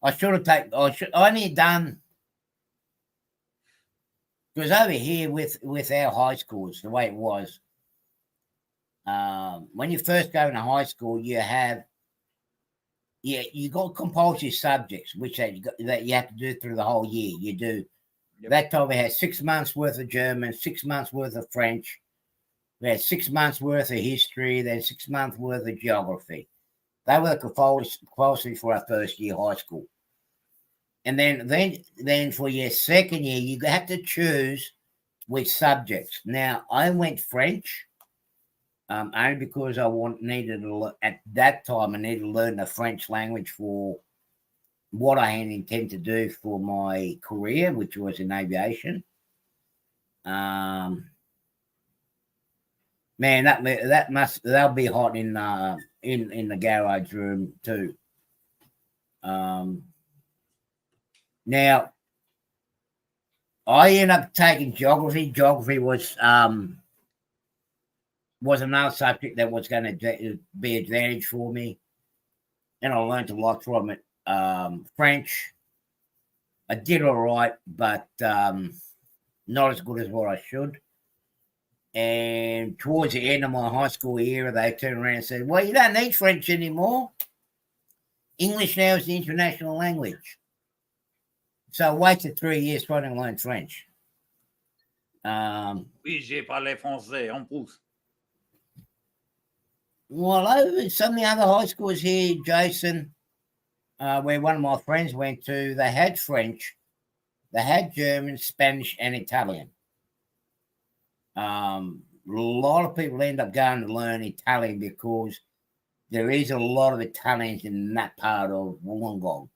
I only done, because over here with our high schools, the way it was, when you first go into high school, you got compulsory subjects, which that you have to do through the whole year. You do. Yep. That time we had 6 months worth of German, 6 months worth of French. We had 6 months worth of history, then 6 months worth of geography. They were compulsory for our first year high school. And then for your second year, you have to choose which subjects. Now, I went French, only because at that time, I needed to learn the French language for what I had intended to do for my career, which was in aviation. Man, that'll be hot in the garage room too. Now, I ended up taking geography. Geography was another subject that was going to be advantage for me, and I learned a lot from it. French, I did all right, but not as good as what I should. And towards the end of my high school era, they turned around and said, well, you don't need French anymore. English now is the international language. So I waited 3 years trying to learn French. Oui, j'ai parlé français en plus. Well, over some of the other high schools here, Jason, where one of my friends went to, they had French, they had German, Spanish, and Italian. A lot of people end up going to learn Italian because there is a lot of Italians in that part of Wollongong.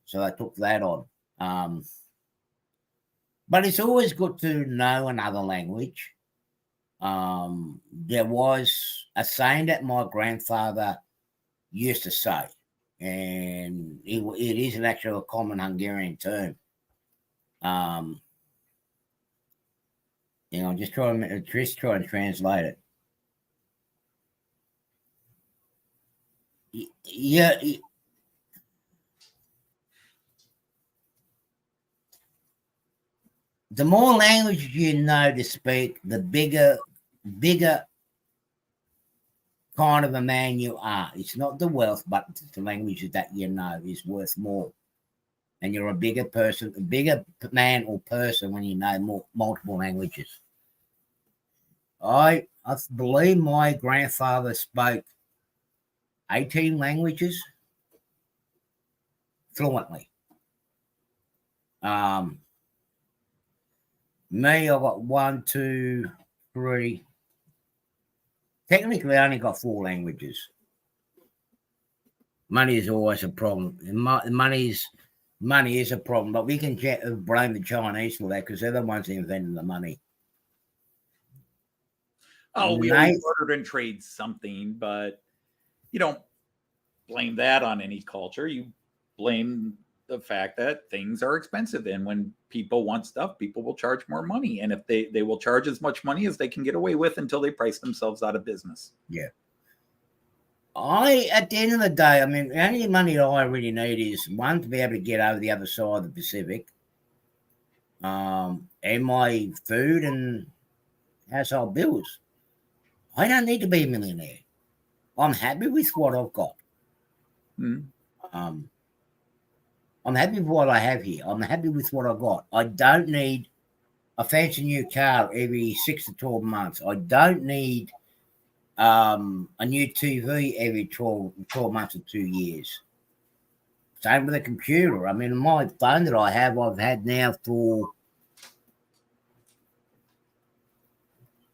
So I took that on. But it's always good to know another language. There was a saying that my grandfather used to say, and it is an actual common Hungarian term. I'll just try and translate it. Yeah. the more languages you know to speak, the bigger kind of a man you are. It's not the wealth, but the languages that you know is worth more. And you're a bigger person, a bigger man or person when you know multiple languages. I believe my grandfather spoke 18 languages fluently. Me, I've got 1, 2, 3. Technically, I only got 4 languages. Money is always a problem. Money is a problem, but we can blame the Chinese for that because they're the ones that invented the money. Oh, we always bartered and trade something, but you don't blame that on any culture. You blame the fact that things are expensive, and when people want stuff, people will charge more money, and if they will charge as much money as they can get away with until they price themselves out of business. Yeah. At the end of the day, I mean, the only money that I really need is, one, to be able to get over the other side of the Pacific, and my food and household bills. I don't need to be a millionaire. I'm happy with what I've got. I'm happy with what I have here. I'm happy with what I've got. I don't need a fancy new car every 6 to 12 months. I don't need a new TV every 12 months or 2 years. Same with a computer. I mean, my phone that I have, I've had now for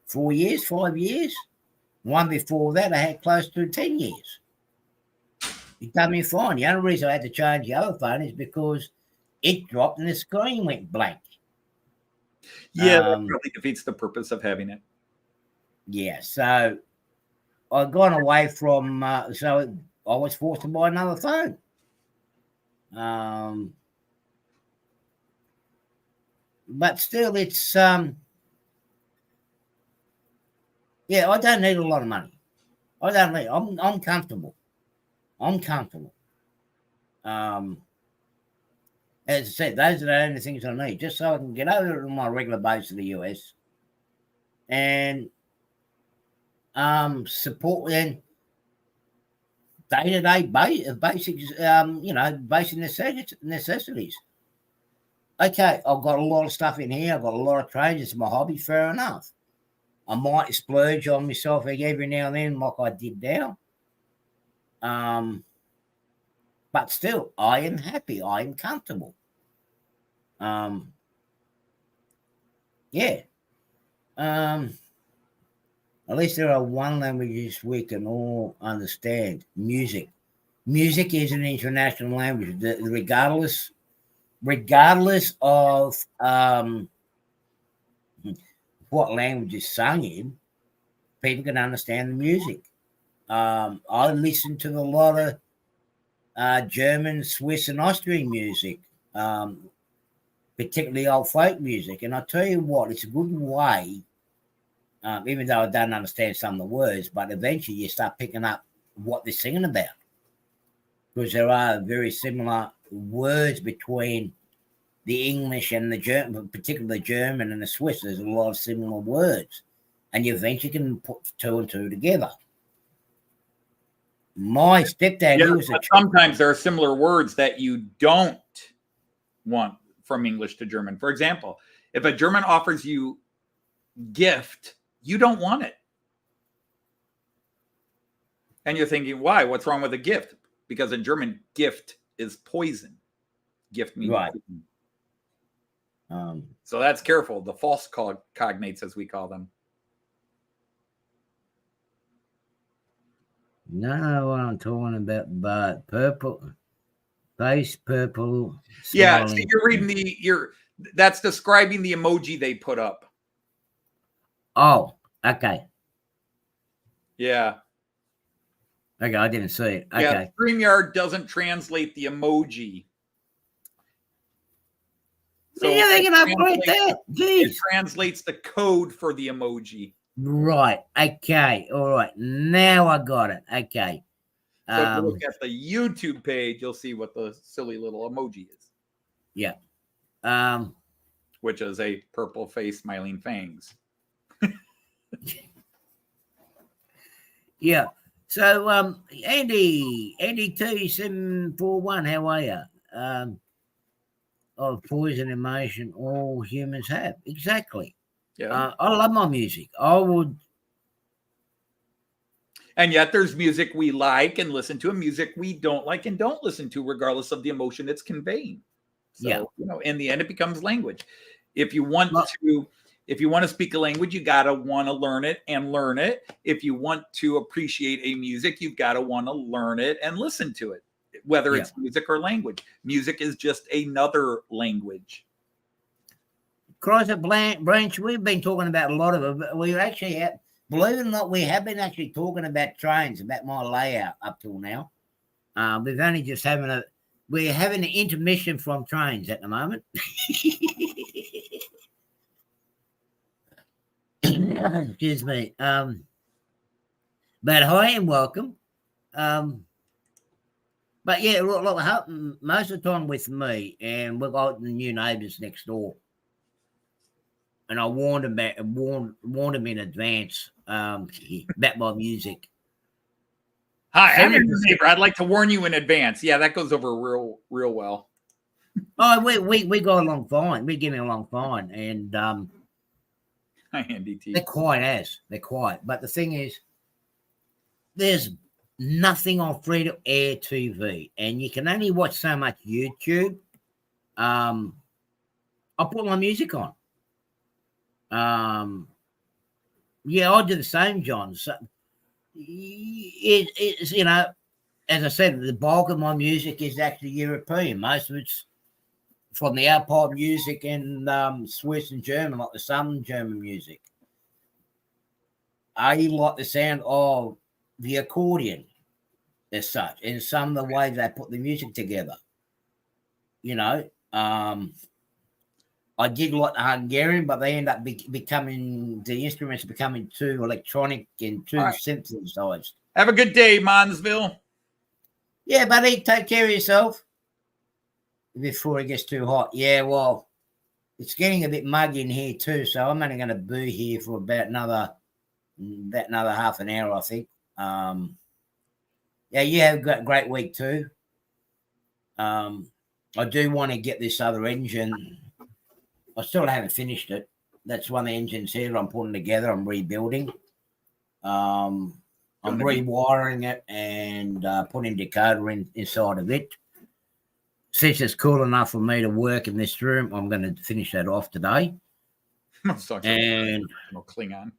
4 years, 5 years. One before that, I had close to 10 years. It done me fine. The only reason I had to change the other phone is because it dropped and the screen went blank. Yeah, that really defeats the purpose of having it. Yeah, so I've gone away from, so I was forced to buy another phone. But still, it's, yeah, I don't need a lot of money. I'm comfortable. I'm comfortable. As I said, those are the only things I need, just so I can get over on my regular base to the US and support and day-to-day basics, basic necessities. Okay, I've got a lot of stuff in here. I've got a lot of trades. It's my hobby, fair enough. I might splurge on myself every now and then like I did now. But still, I am happy. I am comfortable. Yeah. At least there are one language we can all understand. Music. Music is an international language, regardless of what language is sung in. People can understand the music. I listen to a lot of German, Swiss, and Austrian music, particularly old folk music. And I tell you what, it's a good way, even though I don't understand some of the words, but eventually you start picking up what they're singing about. Because there are very similar words between the English and the German, particularly the German and the Swiss. There's a lot of similar words. And you eventually can put 2 and 2 together. My stepdad, yeah, he was sometimes there are similar words that you don't want from English to German. For example, if a German offers you gift, you don't want it. And you're thinking, why? What's wrong with a gift? Because in German, gift is poison. Gift means right. Poison. So that's careful. The false cognates, as we call them. No, what I'm talking about, but purple, base purple. Yeah, so you're reading that's describing the emoji they put up. Oh, okay. Yeah. Okay, I didn't see it. Okay. Yeah, StreamYard doesn't translate the emoji. So yeah, they can upgrade that. Jeez. It translates the code for the emoji. Right. Okay. All right. Now I got it. Okay. So if you look at the YouTube page, you'll see what the silly little emoji is. Yeah. which is a purple face smiling fangs. Yeah. So, Andy 2741, how are you? Of poison emotion all humans have. Exactly. Yeah. I love my music. I would. And yet there's music we like and listen to, and music we don't like and don't listen to, regardless of the emotion it's conveying. So, Yeah. In the end, it becomes language. If you want Well, to speak a language, you gotta want to learn it and learn it. If you want to appreciate a music, you've got to want to learn it and listen to it, whether it's music or language. Music is just another language. Chrysler Branch, we've been talking about a lot of it. We actually have, believe it or not, we have been actually talking about trains, about my layout up till now. We've only just we're having an intermission from trains at the moment. Excuse me. But hi and welcome. But yeah, look, most of the time with me, and we've got the new neighbours next door. And I warned them in advance about my music. Hi, I'm your neighbor. I'd like to warn you in advance. Yeah, that goes over real well. Oh, we go along fine. We're getting along fine, and Hi, Andy T. they're quiet. But the thing is, there's nothing on free-to-air TV, and you can only watch so much YouTube. I put my music on. Yeah, I do the same, John. So it's as I said, the bulk of my music is actually European. Most of it's from the Alpine music and Swiss and German, like the Southern German music. I like the sound of the accordion as such, and some of the ways they put the music together. I did like the Hungarian, but they end up becoming too electronic and too synthesized. Have a good day, Monsville. Yeah, buddy, take care of yourself before it gets too hot. Yeah, well, it's getting a bit muggy in here too, so I'm only going to be here for about another half an hour, I think. Yeah, you have a great week too. I do want to get this other engine. I still haven't finished it. That's one of the engines here I'm putting together. I'm rebuilding. I'm rewiring it and putting decoder inside of it. Since it's cool enough for me to work in this room, I'm going to finish that off today. And Klingon.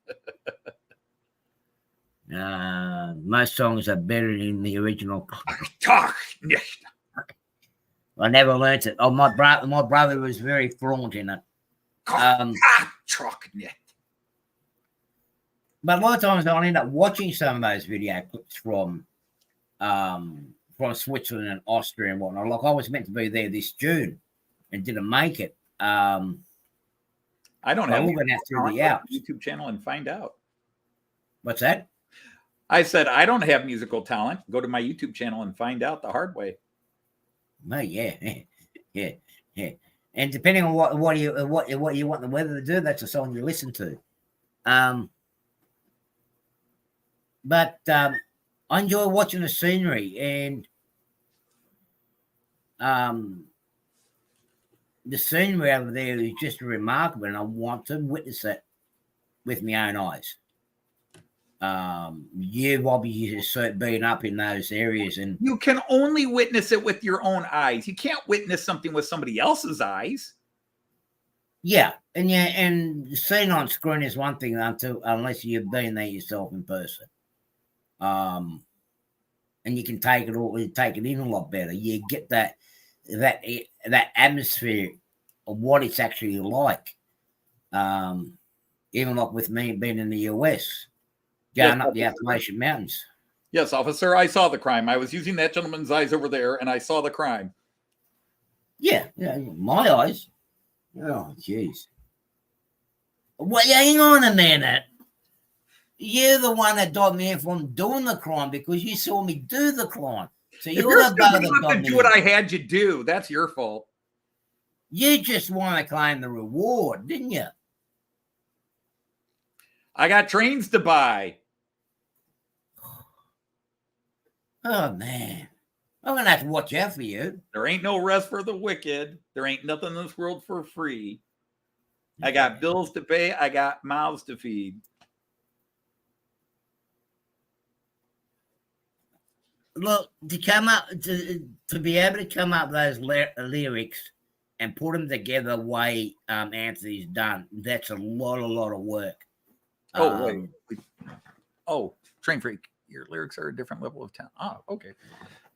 Most songs are better than the original. Talk. I never learnt it. Oh, my brother was very fluent in it. But a lot of times I'll end up watching some of those video clips from Switzerland and Austria and whatnot. Like I was meant to be there this June and didn't make it. I don't have through the Alps. YouTube channel and find out. What's that? I said I don't have musical talent. Go to my YouTube channel and find out the hard way. Oh, yeah. And depending on what you want the weather to do, that's a song you listen to. But I enjoy watching the scenery, and the scenery over there is just remarkable, and I want to witness it with my own eyes. You've obviously been up in those areas, and you can only witness it with your own eyes. You can't witness something with somebody else's eyes. Yeah, and seeing on screen is one thing unless you've been there yourself in person. And you can take it in a lot better. You get that atmosphere of what it's actually like. Even like with me being in the US. Going up the Appalachian Mountains. Yes, officer, I saw the crime. I was using that gentleman's eyes over there, and I saw the crime. Yeah, my eyes. Oh, jeez. Well, hang on a minute. You're the one that stopped me from doing the crime because you saw me do the crime. So you're the bugger that to do what I had you do. That's your fault. You just want to claim the reward, didn't you? I got trains to buy. Oh, man. I'm going to have to watch out for you. There ain't no rest for the wicked. There ain't nothing in this world for free. I got bills to pay. I got mouths to feed. Look, to come up to be able to come up with those lyrics and put them together the way Anthony's done, that's a lot of work. Oh, wait. Oh, Train Freak, your lyrics are a different level of talent. Oh, okay.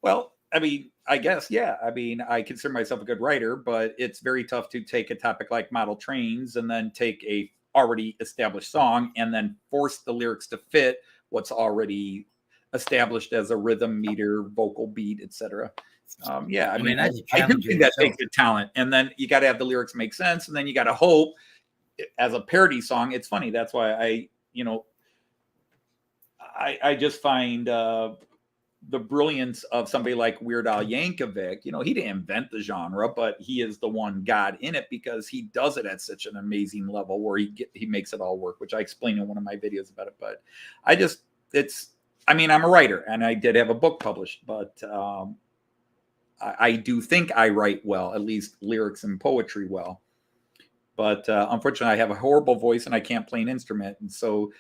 Well, I mean, I guess, yeah. I mean, I consider myself a good writer, but it's very tough to take a topic like model trains and then take a already established song and then force the lyrics to fit what's already established as a rhythm, meter, vocal beat, etc. Yeah, I mean, I do think that takes a talent, and then you got to have the lyrics make sense, and then you got to hope as a parody song. It's funny. That's why I just find the brilliance of somebody like Weird Al Yankovic. You know, he didn't invent the genre, but he is the one God in it because he does it at such an amazing level where he makes it all work, which I explain in one of my videos about it. But I mean, I'm a writer and I did have a book published, but I do think I write well, at least lyrics and poetry well. But unfortunately, I have a horrible voice and I can't play an instrument. And so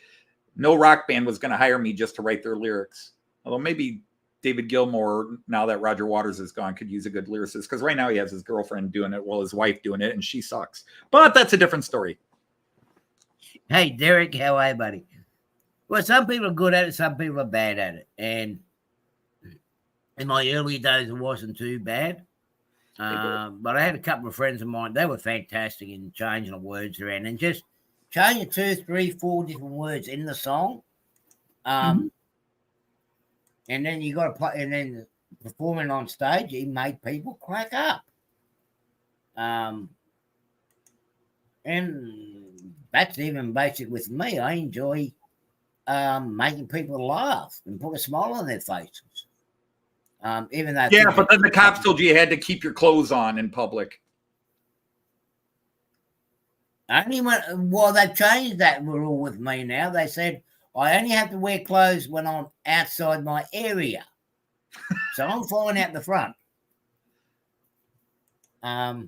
no rock band was going to hire me just to write their lyrics. Although maybe David Gilmour, now that Roger Waters is gone, could use a good lyricist. Because right now he has his girlfriend doing it while his wife doing it, and she sucks. But that's a different story. Hey, Derek, how are you, buddy? Well, some people are good at it, some people are bad at it. And in my early days, it wasn't too bad. But I had a couple of friends of mine, they were fantastic in changing the words around and just changing 2, 3, 4 different words in the song. And then you got to play, and then performing on stage, he made people crack up. And that's even basic with me. I enjoy making people laugh and put a smile on their faces. Even though but then the cops told you had to keep your clothes on in public. Only when, well, they've changed that rule with me now. They said I only have to wear clothes when I'm outside my area. So I'm flying out the front. Well,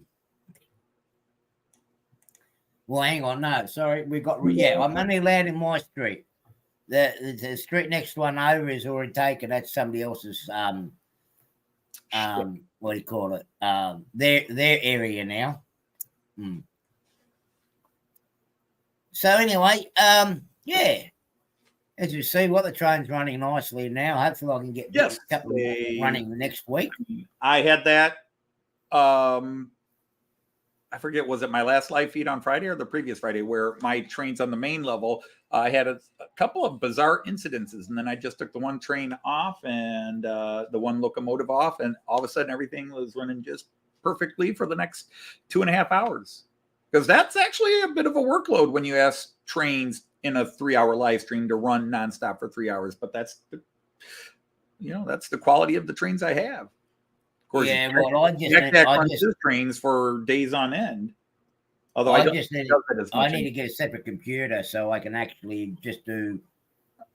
hang on. No, sorry. We've got, I'm only allowed in my street. The street next one over is already taken. That's somebody else's, what do you call it? Their area now. So anyway, yeah. As you see, the train's running nicely now. Hopefully, I can get a couple running next week. I had that. I forget, was it my last live feed on Friday or the previous Friday where my train's on the main level? I had a couple of bizarre incidences, and then I just took the one train off and the one locomotive off, and all of a sudden everything was running just perfectly for the next 2.5 hours. Because that's actually a bit of a workload when you ask trains in a 3-hour live stream to run nonstop for 3 hours. But that's the quality of the trains I have. Of course, I just trains for days on end. Although I need to get a separate computer so I can actually just do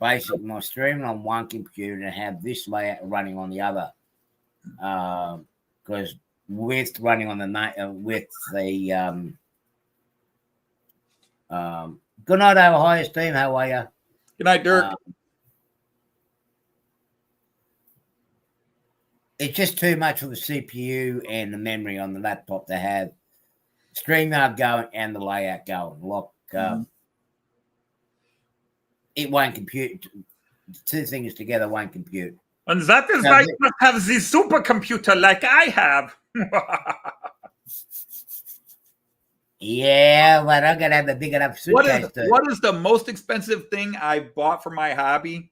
basically my streaming on one computer and have this layout running on the other. Because with running on the good night, our highest team. How are you? Good night, Dirk. It's just too much for the CPU and the memory on the laptop to have StreamYard going and the layout going. It won't compute. Two things together won't compute. And that is why you must have the supercomputer like I have. Yeah, but I'm going to have a big enough suitcase. What is the most expensive thing I bought for my hobby?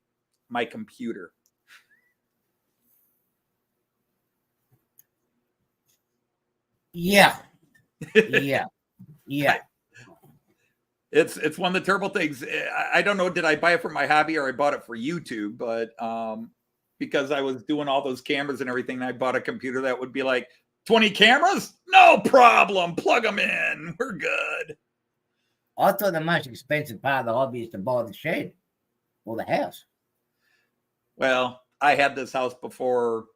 My computer. Yeah. It's one of the terrible things. I don't know, did I buy it for my hobby or I bought it for YouTube? But because I was doing all those cameras and everything, I bought a computer that would be like 20 cameras? No problem. Plug them in. We're good. I thought the most expensive part of the hobby is to buy the shed or the house. Well, I had this house before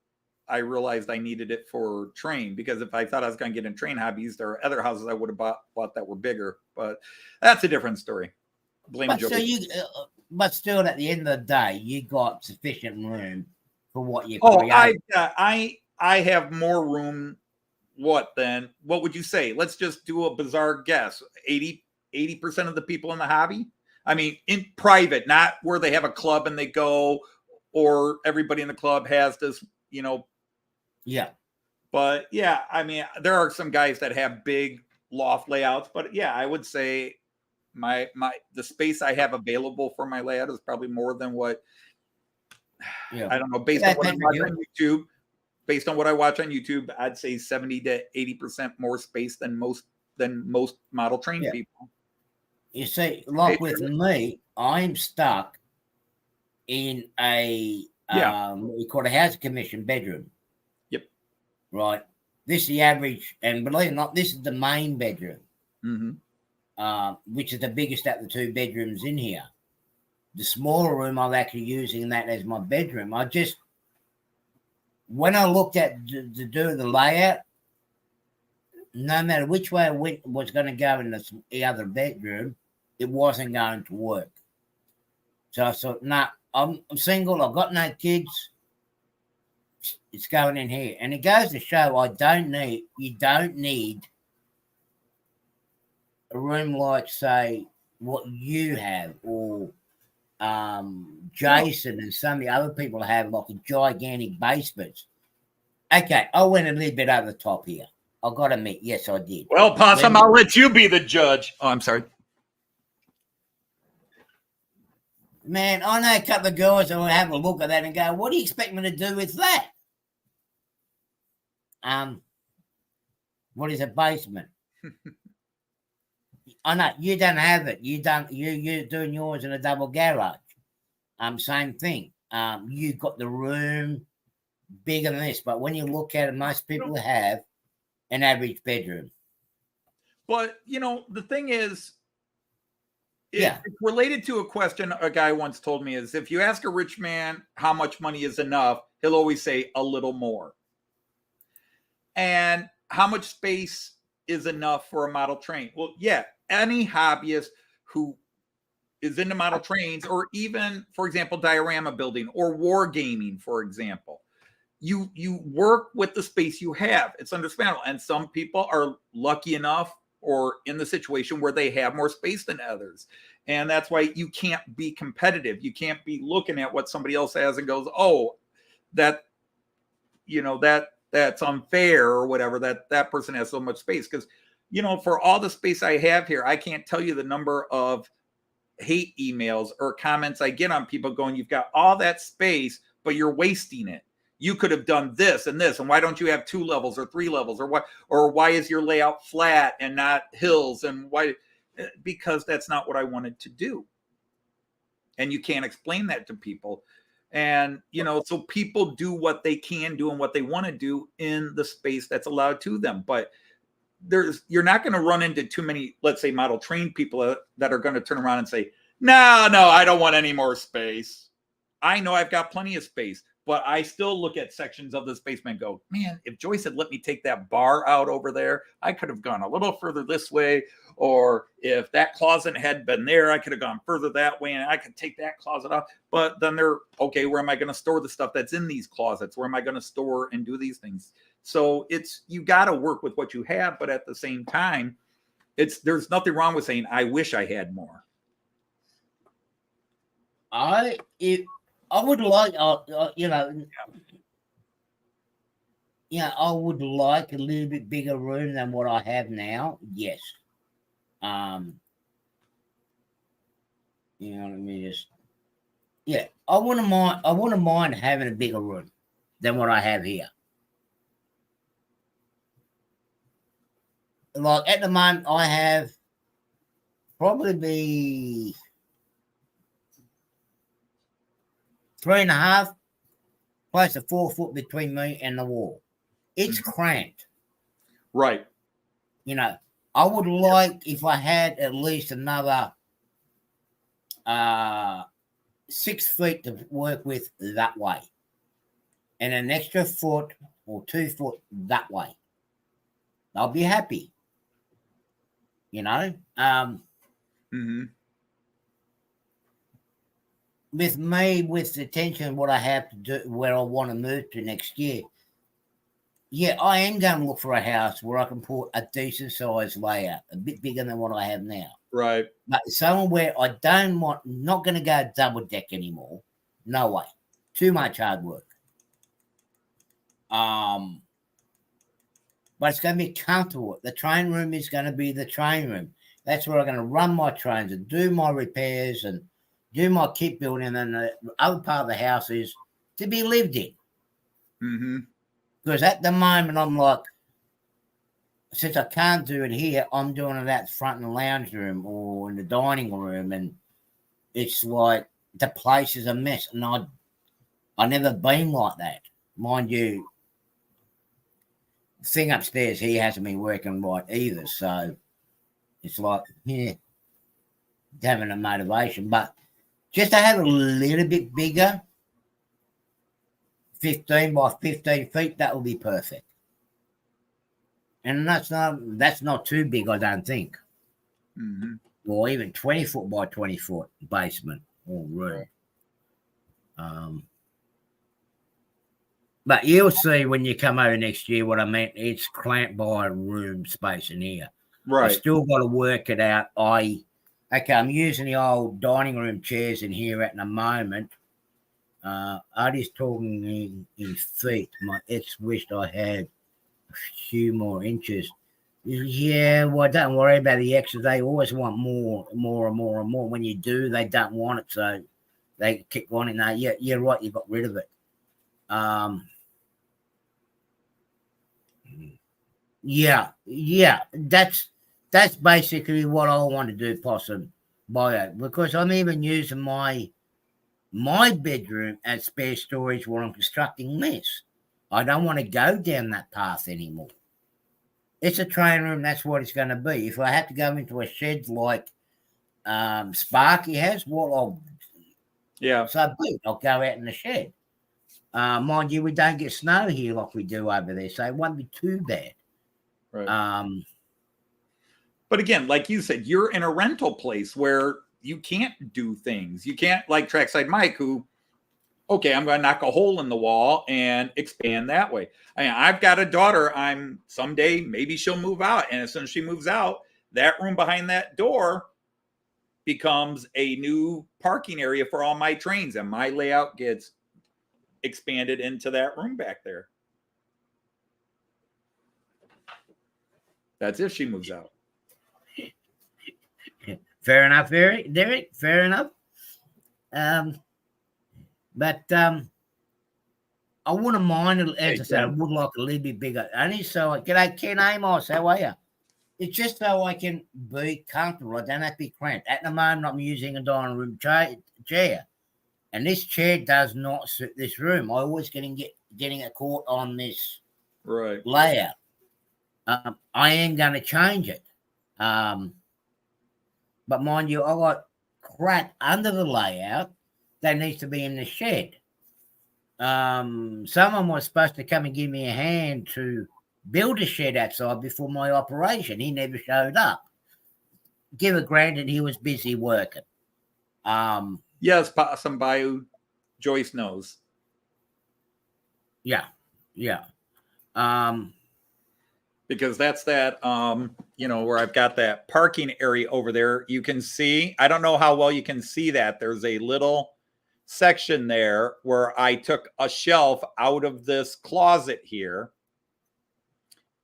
I realized I needed it for train, because if I thought I was going to get in train hobbies, there are other houses I would have bought that were bigger, but that's a different story. Blame But Joe. but still, at the end of the day, you got sufficient room for what you Oh, create. I have more room. What would you say? Let's just do a bizarre guess. 80% of the people in the hobby. I mean, in private, not where they have a club and they go, or everybody in the club has this, Yeah. But yeah, I mean, there are some guys that have big loft layouts, but yeah, I would say the space I have available for my layout is probably more than what I don't know, based on what I watch on YouTube. Based on what I watch on YouTube, I'd say 70 to 80% more space than most model train people. You see, like with me, I'm stuck in a what we call a housing commission bedroom. Yep. Right. This is the average, and believe it or not, this is the main bedroom, which is the biggest out of the two bedrooms in here. The smaller room, I'm actually using that as my bedroom. When I looked at to do the layout, no matter which way I was going to go in the other bedroom, it wasn't going to work. So I thought, nah, I'm single. I've got no kids. It's going in here. And it goes to show you don't need a room like, say, what you have, or Jason and some of the other people have, like a gigantic basement. Okay, I went a little bit over the top here. I got to admit, yes, I did. Well, Possum, I'll let you be the judge. Oh, I'm sorry. Man, I know a couple of guys that will have a look at that and go, what do you expect me to do with that? What is a basement? I know you don't have it. You're doing yours in a double garage. Same thing. You got the room bigger than this, but when you look at it, most people have an average bedroom. But the thing is, it's related to a question a guy once told me, is if you ask a rich man how much money is enough, he'll always say a little more. And how much space is enough for a model train? Well, yeah, any hobbyist who is into model trains, or even, for example, diorama building or wargaming, for example, you work with the space you have. It's understandable. And some people are lucky enough or in the situation where they have more space than others. And that's why you can't be competitive. You can't be looking at what somebody else has and goes, oh, that's unfair, or whatever, that person has so much space. Because, for all the space I have here, I can't tell you the number of hate emails or comments I get on people going, you've got all that space, but you're wasting it. You could have done this and this, and why don't you have 2 levels or 3 levels, or why is your layout flat and not hills, and why? Because that's not what I wanted to do. And you can't explain that to people. And, so people do what they can do and what they want to do in the space that's allowed to them. But you're not going to run into too many, let's say, model trained people that are going to turn around and say, no, I don't want any more space. I know I've got plenty of space, but I still look at sections of this basement and go, man, if Joyce had let me take that bar out over there, I could have gone a little further this way. Or if that closet had been there, I could have gone further that way, and I could take that closet off. But then okay, where am I going to store the stuff that's in these closets? Where am I going to store and do these things? So you got to work with what you have, but at the same time, there's nothing wrong with saying, I wish I had more. I would like, I would like a little bit bigger room than what I have now. Yes. I wouldn't mind having a bigger room than what I have here. Like at the moment, I have probably 3.5, close to 4 foot between me and the wall. It's cramped. Right. You know, I would like if I had at least another 6 feet to work with that way, and an extra foot or 2 foot that way. I'll be happy. You know, Mm-hmm. with me, with the tension, what I have to do, where I want to move to next year. Yeah, I am going to look for a house where I can put a decent sized layout, a bit bigger than what I have now. Right. But somewhere where I don't want, not going to go double deck anymore. No way. Too much hard work. But it's going to be comfortable. The train room is going to be the train room. That's where I'm going to run my trains and do my repairs and do my kit building. And the other part of the house is to be lived in. Mm-hmm. Because at the moment, I'm like, since I can't do it here, I'm doing it out front in the lounge room or in the dining room. And it's like the place is a mess. And I never been like that. Mind you, the thing upstairs, he hasn't been working right either. So it's like, yeah, having a motivation. But just to have a little bit bigger, 15 by 15 feet, that will be perfect. And that's not too big, I don't think. Mm-hmm. Or even 20 foot by 20 foot basement or room. But you'll see when you come over next year what I meant. It's clamped by room space in here. Right. I still got to work it out. I'm using the old dining room chairs in here at the moment. Artie's talking in feet. My ex wished I had a few more inches. Yeah, well, don't worry about the extras. They always want more and more and more. When you do, they don't want it, so they keep wanting that. Yeah, you're right. You got rid of it. Yeah. That's basically what I want to do, possibly, because I'm even using my bedroom as spare storage while I'm constructing this. I don't want to go down that path anymore. It's a train room. That's what it's going to be. If I have to go into a shed like Sparky has, well, I'll go out in the shed. Mind you, we don't get snow here like we do over there, so it won't be too bad. Right. But again, like you said, you're in a rental place where you can't do things. You can't, like Trackside Mike, who, okay, I'm going to knock a hole in the wall and expand that way. I mean, I've got a daughter. Someday, maybe she'll move out. And as soon as she moves out, that room behind that door becomes a new parking area for all my trains. And my layout gets expanded into that room back there. That's if she moves out. Fair enough, Derek. Fair enough. But I wouldn't mind, as I said, I would like a little bit bigger. Only so g'day, Ken Amos, how are you? It's just so I can be comfortable. I don't have to be cramped. At the moment, I'm using a dining room chair. And this chair does not suit this room. I always getting it caught on this layout. I am going to change it. But mind you, I got crap under the layout that needs to be in the shed. Someone was supposed to come and give me a hand to build a shed outside before my operation. He never showed up. Give it granted, he was busy working. Yes, Possum Bayou, Joyce knows. Yeah. Because that's that, where I've got that parking area over there. You can see, I don't know how well you can see that. There's a little section there where I took a shelf out of this closet here.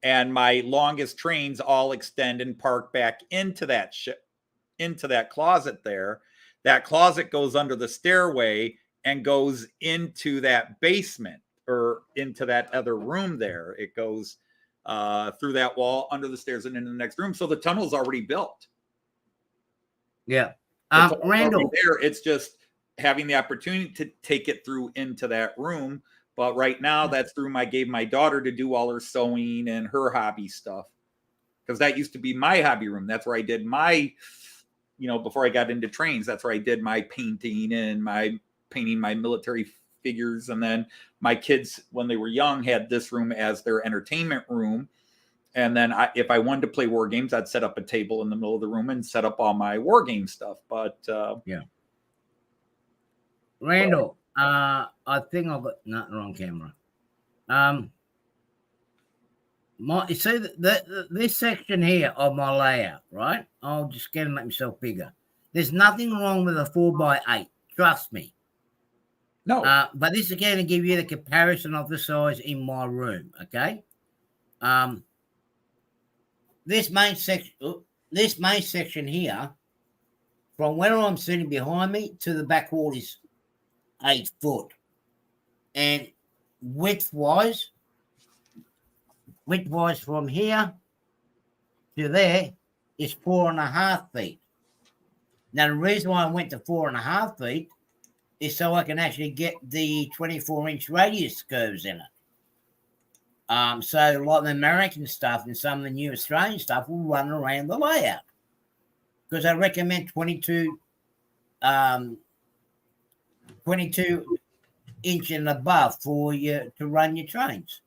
And my longest trains all extend and park back into that closet there. That closet goes under the stairway and goes into that basement or into that other room there. It goes through that wall, under the stairs, and into the next room. So the tunnel's already built. Yeah. Randall, there, it's just having the opportunity to take it through into that room But right now, that's the room I gave my daughter to do all her sewing and her hobby stuff. Because that used to be my hobby room. That's where I did my, before I got into trains, that's where I did my painting and my painting my military figures. And then my kids, when they were young, had this room as their entertainment room. And then if I wanted to play war games, I'd set up a table in the middle of the room and set up all my war game stuff. But yeah. Randall, I think I've got nothing wrong camera. You see this section here of my layout, right? I'll just get and make myself bigger. There's nothing wrong with a 4x8. Trust me. No. But this is going to give you the comparison of the size in my room. Okay. This main section here, from where I'm sitting behind me to the back wall is 8 foot, and width-wise from here to there is 4.5 feet. Now, the reason why I went to 4.5 feet is so I can actually get the 24-inch radius curves in it. So like the American stuff and some of the new Australian stuff will run around the layout. Because I recommend 22 inch and above for you to run your trains.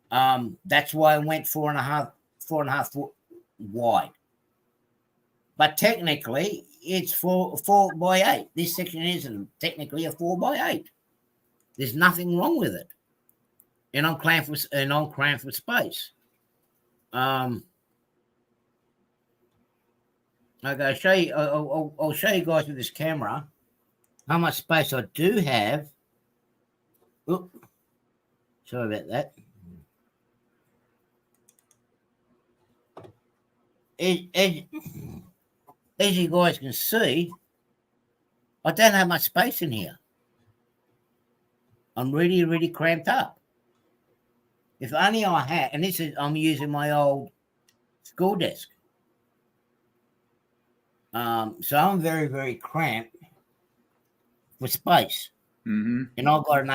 That's why I went 4.5 foot wide. But technically, it's 4x8. This section isn't technically a 4x8. There's nothing wrong with it. And I'm cramped for space. Okay, I'll show you. I'll show you guys with this camera how much space I do have. Oops, sorry about that. As you guys can see, I don't have much space in here. I'm really, really cramped up. If only I had, and I'm using my old school desk. So I'm very, very cramped for space. Mm-hmm. And I've got an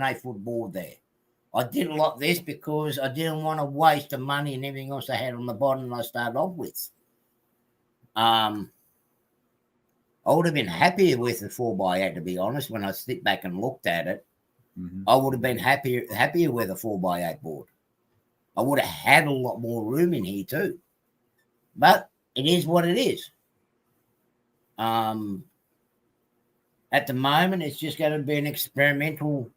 8 foot board there. I did a lot of this because I didn't want to waste the money and everything else I had on the bottom I started off with. I would have been happier with the 4x8, to be honest. When I sit back and looked at it, mm-hmm. I would have been happier with a 4x8 board. I would have had a lot more room in here too. But it is what it is. At the moment, it's just going to be an experimental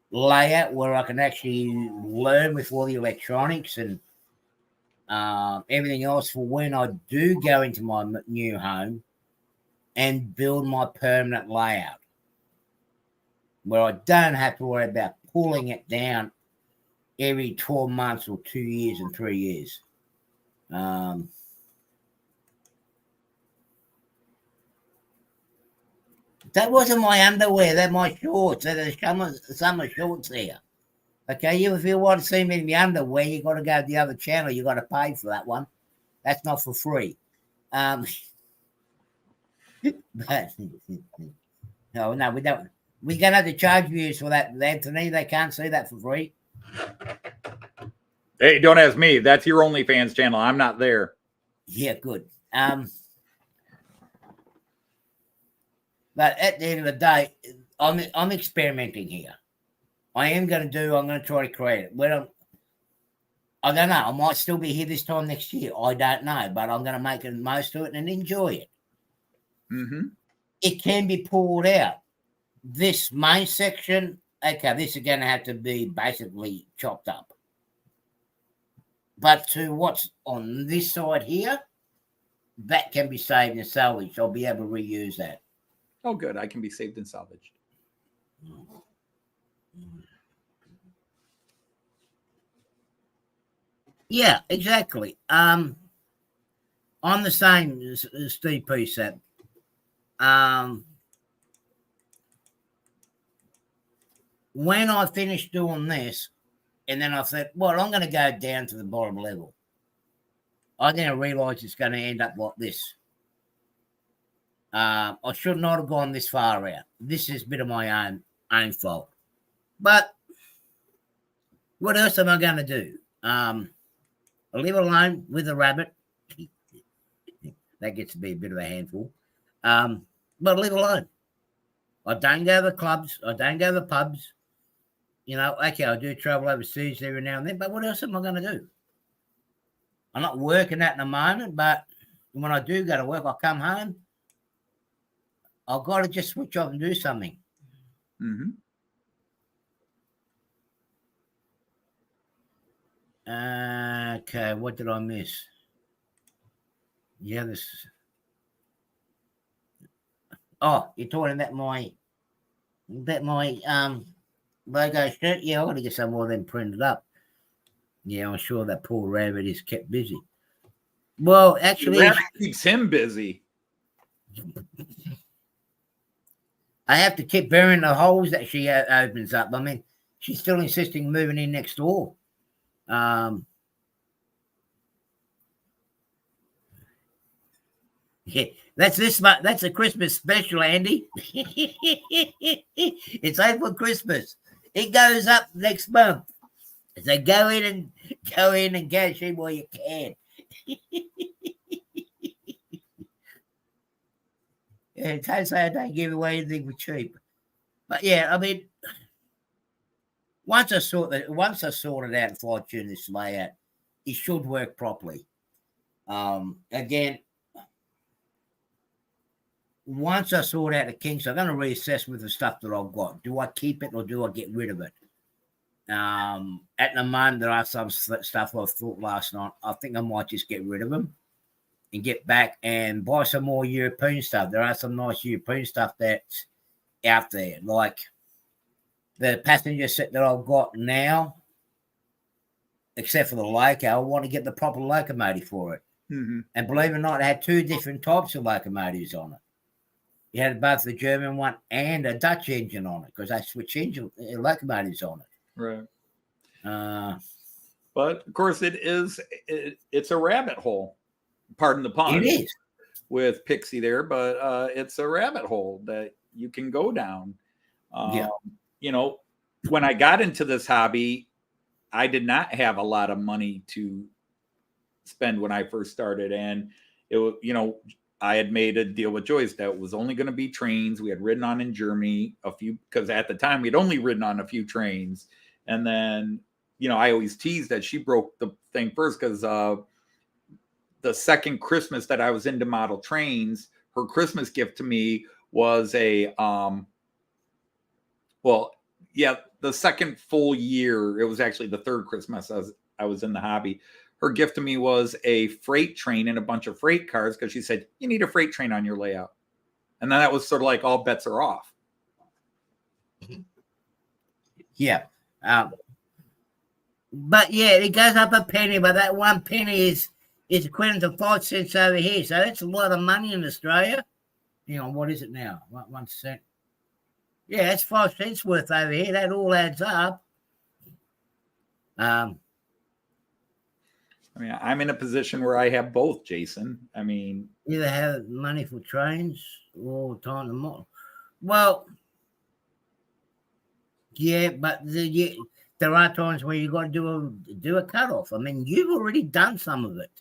layout where I can actually learn with all the electronics and everything else for when I do go into my new home and build my permanent layout, where I don't have to worry about pulling it down every 12 months or 2 years and 3 years. That wasn't my underwear. They're my shorts. They're the summer shorts here. Okay, if you want to see me in the underwear, you got to go to the other channel. You got to pay for that one. That's not for free. But no, we don't. We're gonna have to charge viewers for that, Anthony. They can't see that for free. Hey, don't ask me. That's your OnlyFans channel. I'm not there. Yeah, good. But at the end of the day, I'm experimenting here. I'm going to try to create it. I don't know. I might still be here this time next year. I don't know. But I'm going to make the most of it and enjoy it. Mm-hmm. It can be pulled out. This main section, okay, this is going to have to be basically chopped up. But to what's on this side here, that can be saved and salvaged. I'll be able to reuse that. Oh, good. I can be saved and salvaged. Yeah, exactly. I'm the same as Steve P said. When I finished doing this, and then I said, well, I'm going to go down to the bottom level. I then realized it's going to end up like this. I should not have gone this far out. This is a bit of my own fault. But what else am I going to do? I live alone with a rabbit. That gets to be a bit of a handful. But I live alone. I don't go to the clubs. I don't go to the pubs. Okay, I do travel overseas every now and then, but what else am I going to do? I'm not working at the moment, but when I do go to work, I come home. I've got to just switch off and do something. Mm-hmm. Okay, what did I miss? Yeah, this. Oh, you're talking about my logo shirt. Yeah, I got to get some more of them printed up. Yeah, I'm sure that poor rabbit is kept busy. Well, actually, Rabbit keeps him busy. I have to keep burying the holes that she opens up. I mean, she's still insisting on moving in next door. Yeah, that's a Christmas special, Andy. It's over Christmas. It goes up next month. So go in and go see while you can. Yeah, don't say I don't give away anything for cheap. But yeah, I mean, once I sorted out and fine-tune this layout, it should work properly. Again, once I sort out the kinks, I'm going to reassess with the stuff that I've got. Do I keep it or do I get rid of it? At the moment, there are some stuff I thought last night. I think I might just get rid of them and get back and buy some more European stuff. There are some nice European stuff that's out there, like the passenger set that I've got now, except for the loco. I want to get the proper locomotive for it. Mm-hmm. And believe it or not, it had two different types of locomotives on it. You had both the German one and a Dutch engine on it because they switch engine locomotives on it. Right. But of course, it's a rabbit hole. Pardon the pun. It is with Pixie there, but it's a rabbit hole that you can go down. Yeah. When I got into this hobby, I did not have a lot of money to spend when I first started, and it was, I had made a deal with Joyce that it was only going to be trains. We had ridden on in Germany a few, because at the time we'd only ridden on a few trains. And then, I always teased that she broke the thing first because the second Christmas that I was into model trains, her Christmas gift to me was the second full year. It was actually the third Christmas I was in the hobby. Her gift to me was a freight train and a bunch of freight cars because she said, you need a freight train on your layout. And then that was sort of like all bets are off. Yeah. But yeah, it goes up a penny, but that 1 penny is equivalent to 5 cents over here. So that's a lot of money in Australia. Hang on, what is it now? 1 cent. Yeah, that's 5 cents worth over here. That all adds up. I'm in a position where I have both, Jason. Either have money for trains or time to model. Well, yeah, but there are times where you got to do a cutoff. You've already done some of it.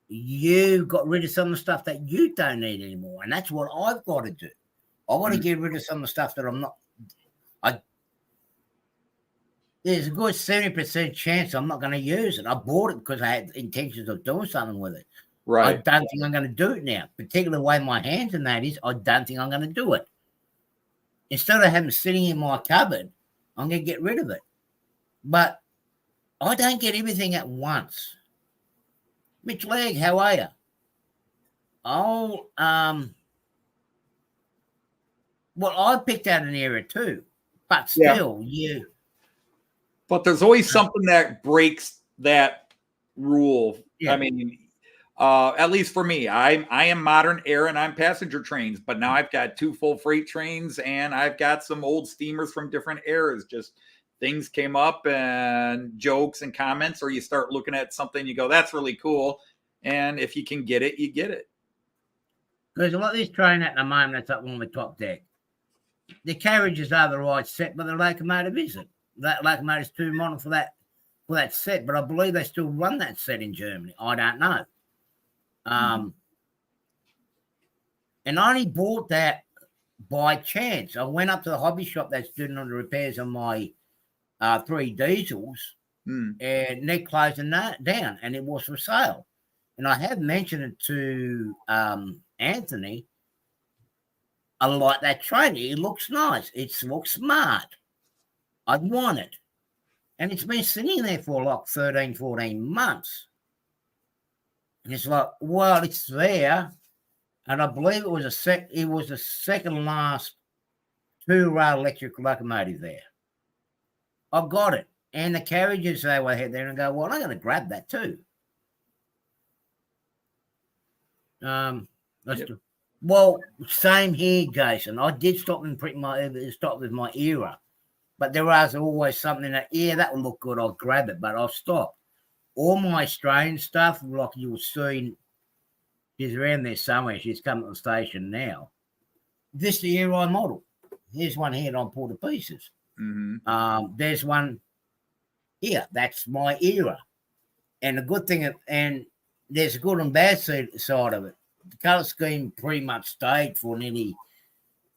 You got rid of some of the stuff that you don't need anymore, and that's what I've got to do. I want to get rid of some of the stuff that I'm not. There's a good 70% chance I'm not going to use it. I bought it because I had intentions of doing something with it. Right. I don't think I'm going to do it now. Particularly the way my hands and that is, I don't think I'm going to do it. Instead of having it sitting in my cupboard, I'm going to get rid of it. But I don't get everything at once. Mitch Legg, how are you? Oh, well, I picked out an area too, but still, you. But there's always something that breaks that rule. Yeah. At least for me, I am modern air and I'm passenger trains, but now I've got 2 full freight trains and I've got some old steamers from different eras. Just things came up and jokes and comments, or you start looking at something, you go, that's really cool. And if you can get it, you get it. Because what this train at the moment, that's up on the top deck. the carriages are the right set, but the locomotive isn't. That locomotive's too modern for that set. But I believe they still run that set in Germany. I don't know. And I only bought that by chance. I went up to the hobby shop that's doing all the repairs on my 3 diesels, and they're closing that down, and it was for sale. And I have mentioned it to Anthony. I like that train. It looks nice. It looks smart. I want it. And it's been sitting there for like 13, 14 months. And it's like, well, it's there. And I believe it was the second last 2-rail electric locomotive there. I got it. And the carriages, they were here there and go, well, I'm going to grab that too. Well, same here, Jason. I did stop with my era. But there was always something that, that would look good. I'll grab it, but I'll stop. All my Australian stuff, like you will see, she's around there somewhere. She's come to the station now. This is the era I model. Here's one here that I'm pulled to pieces. There's one here. That's my era. And the good thing, and there's a good and bad side of it. The colour scheme pretty much stayed for nearly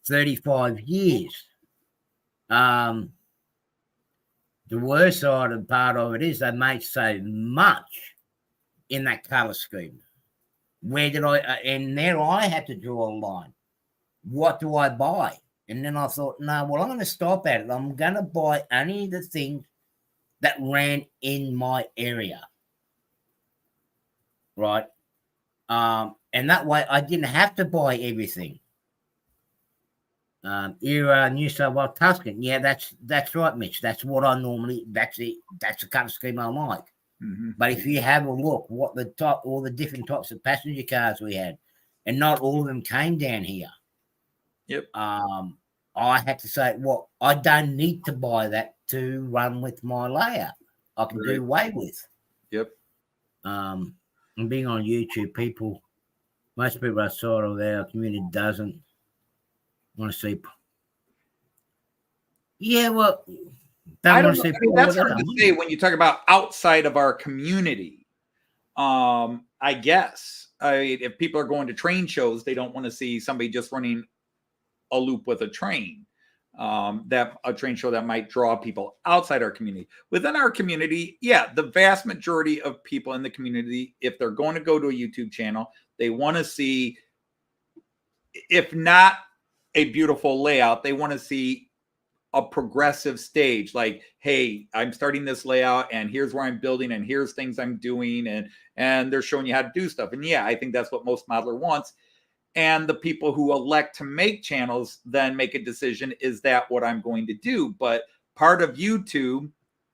35 years. The worst side of part of it is they made so much in that colour scheme. Where did and there I had to draw a line. What do I buy? And then I thought, no, well, I'm going to stop at it. I'm going to buy only the things that ran in my area. Right? And that way I didn't have to buy everything. Era, New South Wales, Tuscan. Yeah, that's right, Mitch. That's what I normally, that's it. That's the colour scheme I like. But if you have a look, all the different types of passenger cars we had, and not all of them came down here. Yep. I had to say, well, I don't need to buy that to run with my layout. I can do away with. Yep. And being on YouTube, most people outside of our community doesn't want to see. Yeah, well, I don't know. I mean, that's hard to say when you talk about outside of our community. I guess if people are going to train shows, they don't want to see somebody just running a loop with a train. That a train show that might draw people outside our community. Within our community, yeah, the vast majority of people in the community, if they're going to go to a YouTube channel, they want to see, if not a beautiful layout, they want to see a progressive stage. Like, hey, I'm starting this layout, and here's where I'm building, and here's things I'm doing, and they're showing you how to do stuff. And yeah, I think that's what most modeler wants. And the people who elect to make channels then make a decision, is that what I'm going to do? But part of YouTube,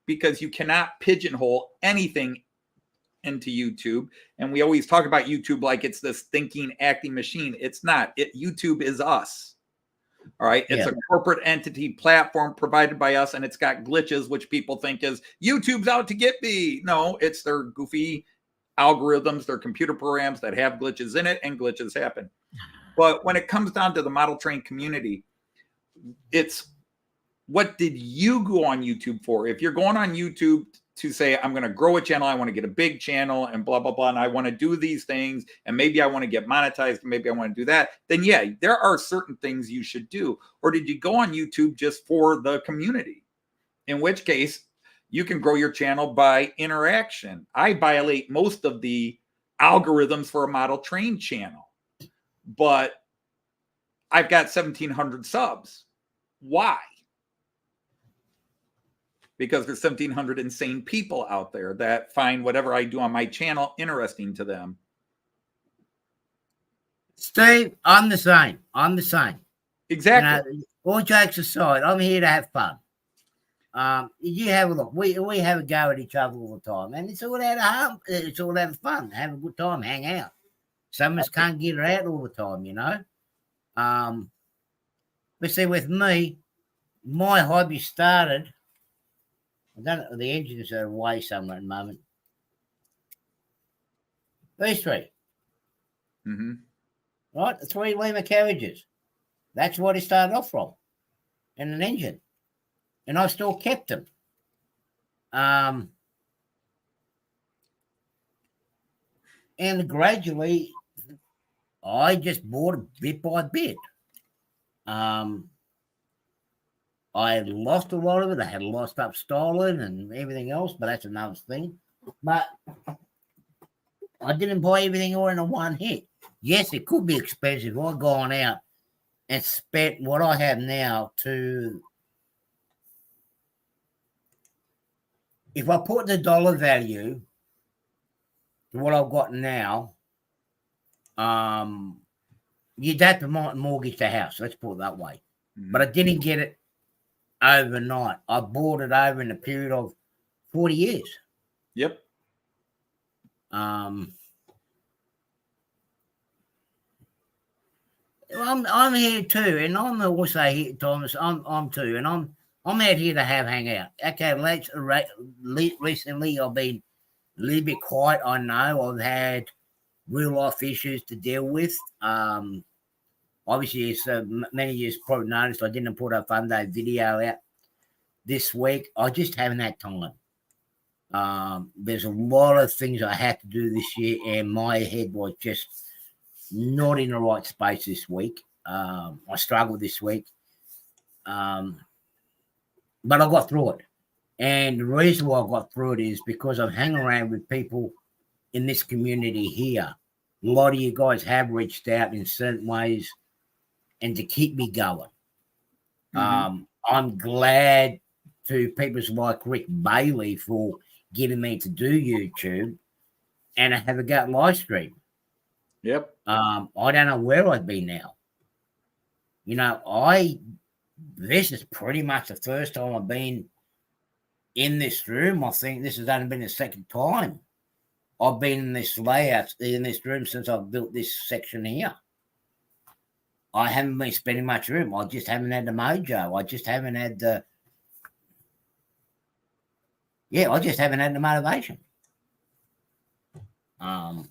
because you cannot pigeonhole anything into YouTube, and we always talk about YouTube like it's this thinking, acting machine. It's not. YouTube is us. All right. It's a corporate entity platform provided by us, and it's got glitches, which people think is YouTube's out to get me. No, it's their goofy algorithms, their computer programs that have glitches in it, and glitches happen. But when it comes down to the model train community, it's what did you go on YouTube for? If you're going on YouTube to say, I'm going to grow a channel, I want to get a big channel and blah, blah, blah, and I want to do these things, and maybe I want to get monetized, and maybe I want to do that, then yeah, there are certain things you should do. Or did you go on YouTube just for the community? In which case, you can grow your channel by interaction. I violate most of the algorithms for a model train channel, but I've got 1,700 subs. Why? Because there's 1,700 insane people out there that find whatever I do on my channel interesting to them. Steve, I'm the same. Exactly. You know, all jokes aside, I'm here to have fun. You have a look. We have a go at each other all the time, and it's all out of harm. It's all out of fun. Have a good time, hang out. Some of us can't get it out all the time, you know. But see, with me, my hobby started. I don't know, the engines are away somewhere at the moment. These three. Right? The 3 Lima carriages. That's what it started off from. and an engine, and I still kept them. And gradually, I just bought it bit by bit. I lost a lot of it. I had a lot of stuff stolen and everything else, but that's another thing. But I didn't buy everything all in a one hit. Yes, it could be expensive. I've gone out and spent what I have now to, if I put the dollar value to what I've got now, you'd have to mortgage the house. Let's put it that way. Mhm. But I didn't get it overnight. I bought it over in a period of 40 years. Yep. I'm here too, and I'm also here, Thomas. I'm too, and I'm out here to hang out. Okay, recently I've been a little bit quiet. I know I've had real life issues to deal with. Obviously, as many of you probably noticed, I didn't put a Fun Day video out this week. I just haven't had time. There's a lot of things I had to do this year, and my head was just not in the right space this week. I struggled this week, but I got through it. And the reason why I got through it is because I'm hanging around with people in this community here. A lot of you guys have reached out in certain ways and to keep me going. I'm glad to people like Rick Bailey for getting me to do YouTube and I have a go live stream. Yep. I don't know where I'd be now. You know, this is pretty much the first time I've been in this room. I think this has only been the second time I've been in this layout, in this room since I've built this section here. I haven't been spending much room. I just haven't had the mojo. I just haven't had the motivation. I'm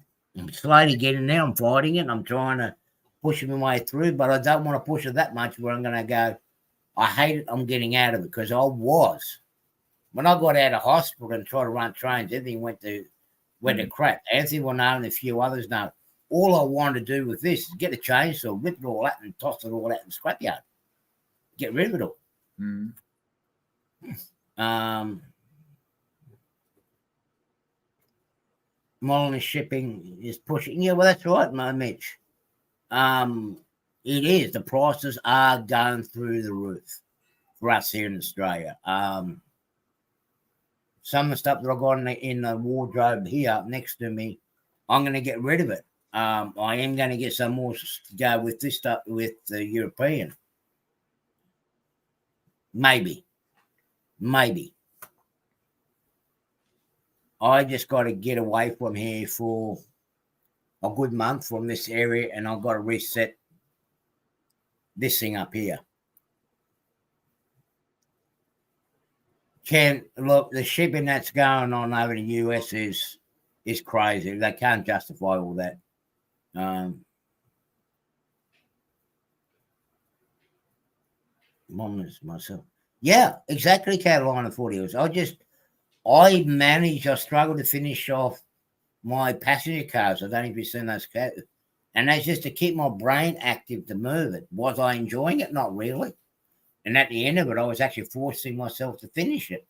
slowly getting there. I'm fighting it. I'm trying to push my way through, but I don't want to push it that much where I'm going to go, I hate it. I'm getting out of it because when I got out of hospital and tried to run trains, everything went to crap. Anthony will know and a few others know. All I wanted to do with this is get a chainsaw, rip it all out and toss it all out in the scrapyard. Get rid of it all. Molyneux shipping is pushing. Yeah, well, that's right, Mitch. It is. The prices are going through the roof for us here in Australia. Some of the stuff that I've got in the wardrobe here next to me, I'm going to get rid of it. I am going to get some more to go with this stuff with the European. Maybe. I just got to get away from here for a good month from this area, and I've got to reset this thing up here. Look, the shipping that's going on over the US is crazy. They can't justify all that. Myself. Yeah, exactly. Carolina 40 years. I struggled to finish off my passenger cars. I don't know if you've seen those cars. And that's just to keep my brain active to move it. Was I enjoying it? Not really. And at the end of it, I was actually forcing myself to finish it.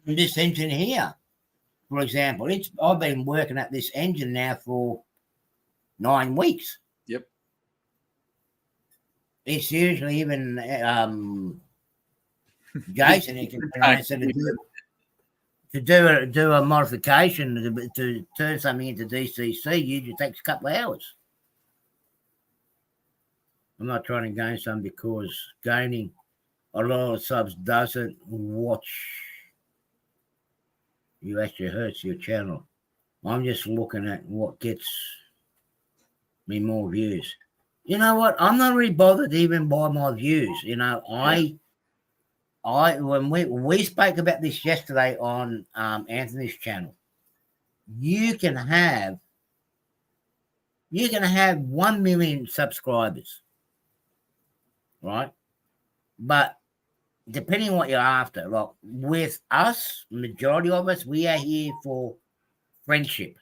This engine here, for example, I've been working at this engine now for 9 weeks. Yep. It's usually even Jason, he can pronounce it to do a modification to turn something into DCC. Usually takes a couple of hours. I'm not trying to gain some because gaining a lot of subs doesn't watch you, actually hurts your channel. I'm just looking at what gets me more views. You know what? I'm not really bothered even by my views. You know, when we spoke about this yesterday on Anthony's channel, you can have 1 million subscribers, right? But depending on what you're after, like with us, majority of us, we are here for friendship,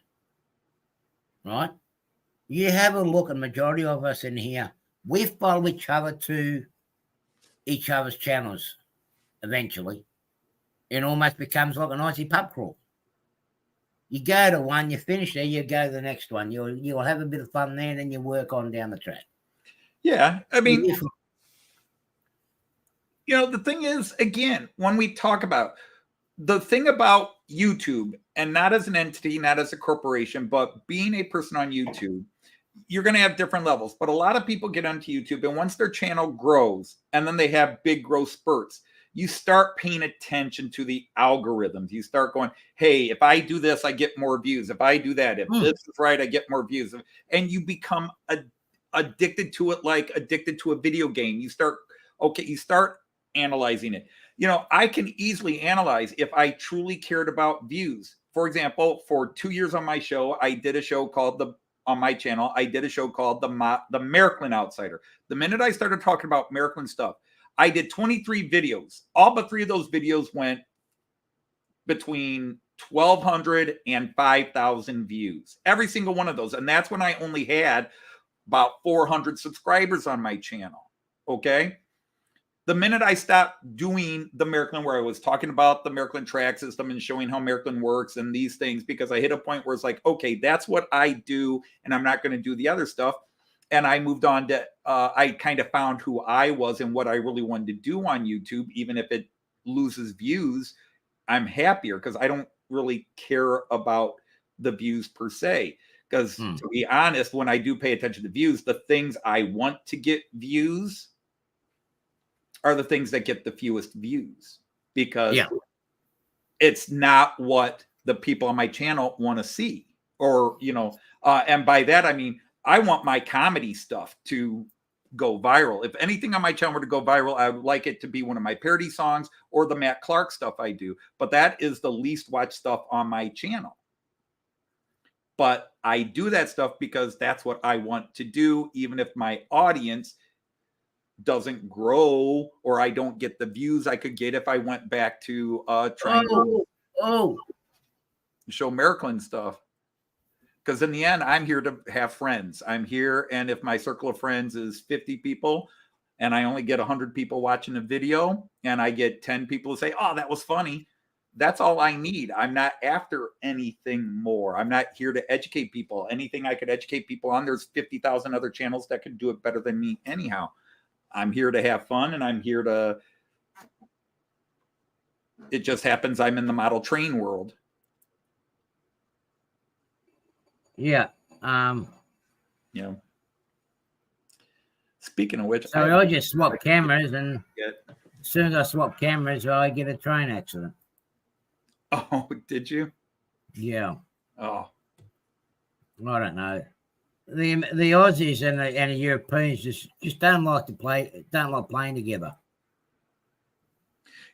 right? You have a look at majority of us in here, we follow each other to each other's channels eventually. It almost becomes like an Aussie pub crawl. You go to one, you finish there, you go to the next one. You'll have a bit of fun there, and then you work on down the track. Yeah. I mean, the thing is, again, when we talk about the thing about YouTube, and not as an entity, not as a corporation, but being a person on YouTube, you're going to have different levels. But a lot of people get onto YouTube, and once their channel grows and then they have big growth spurts, you start paying attention to the algorithms. You start going, hey, if I do this, I get more views. If I do that, if this is right, I get more views. And you become addicted to it, like addicted to a video game. You start analyzing it. I can easily analyze if I truly cared about views. For example, for 2 years on my show, I did a show called on my channel, I did a show called the Maryland Outsider. The minute I started talking about Maryland stuff, I did 23 videos. All but 3 of those videos went between 1,200 and 5,000 views. Every single one of those. And that's when I only had about 400 subscribers on my channel. Okay. The minute I stopped doing the Maryland, where I was talking about the Maryland track system and showing how Maryland works and these things, because I hit a point where it's like, okay, that's what I do, and I'm not going to do the other stuff. And I moved on to, I kind of found who I was and what I really wanted to do on YouTube. Even if it loses views, I'm happier because I don't really care about the views per se. Because to be honest, when I do pay attention to views, the things I want to get views are the things that get the fewest views, because it's not what the people on my channel want to see. Or, and by that, I mean, I want my comedy stuff to go viral. If anything on my channel were to go viral, I would like it to be one of my parody songs or the Matt Clark stuff I do. But that is the least watched stuff on my channel. But I do that stuff because that's what I want to do, even if my audience doesn't grow or I don't get the views I could get if I went back to trying to show Maryland stuff. Because in the end, I'm here to have friends. I'm here, and if my circle of friends is 50 people and I only get 100 people watching a video and I get 10 people to say, oh, that was funny, that's all I need. I'm not after anything more. I'm not here to educate people. Anything I could educate people on, there's 50,000 other channels that could do it better than me anyhow. I'm here to have fun, and I'm here to, it just happens I'm in the model train world. Yeah. Speaking of which, so I just swap cameras, and as soon as I swap cameras, I get a train accident. Oh, did you? Yeah. Oh, I don't know. The Aussies and the Europeans just don't like playing together.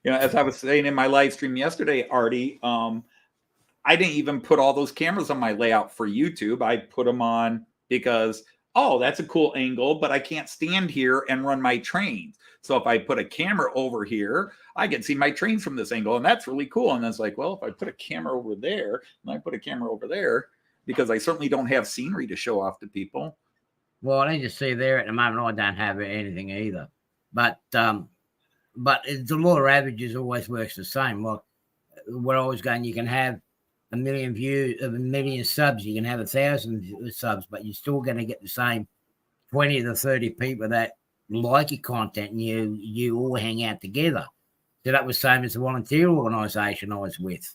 As I was saying in my live stream yesterday, Artie, I didn't even put all those cameras on my layout for YouTube. I put them on because, that's a cool angle, but I can't stand here and run my trains. So if I put a camera over here, I can see my trains from this angle, and that's really cool. And it's like, well, if I put a camera over there and I put a camera over there, because I certainly don't have scenery to show off to people. Well, I just see there at the moment, I don't have anything either. But the law of averages always works the same. Like where I was going, you can have 1 million views of 1 million subs, you can have 1,000 subs, but you're still going to get the same 20 to 30 people that like your content, and you all hang out together. So that was the same as the volunteer organisation I was with.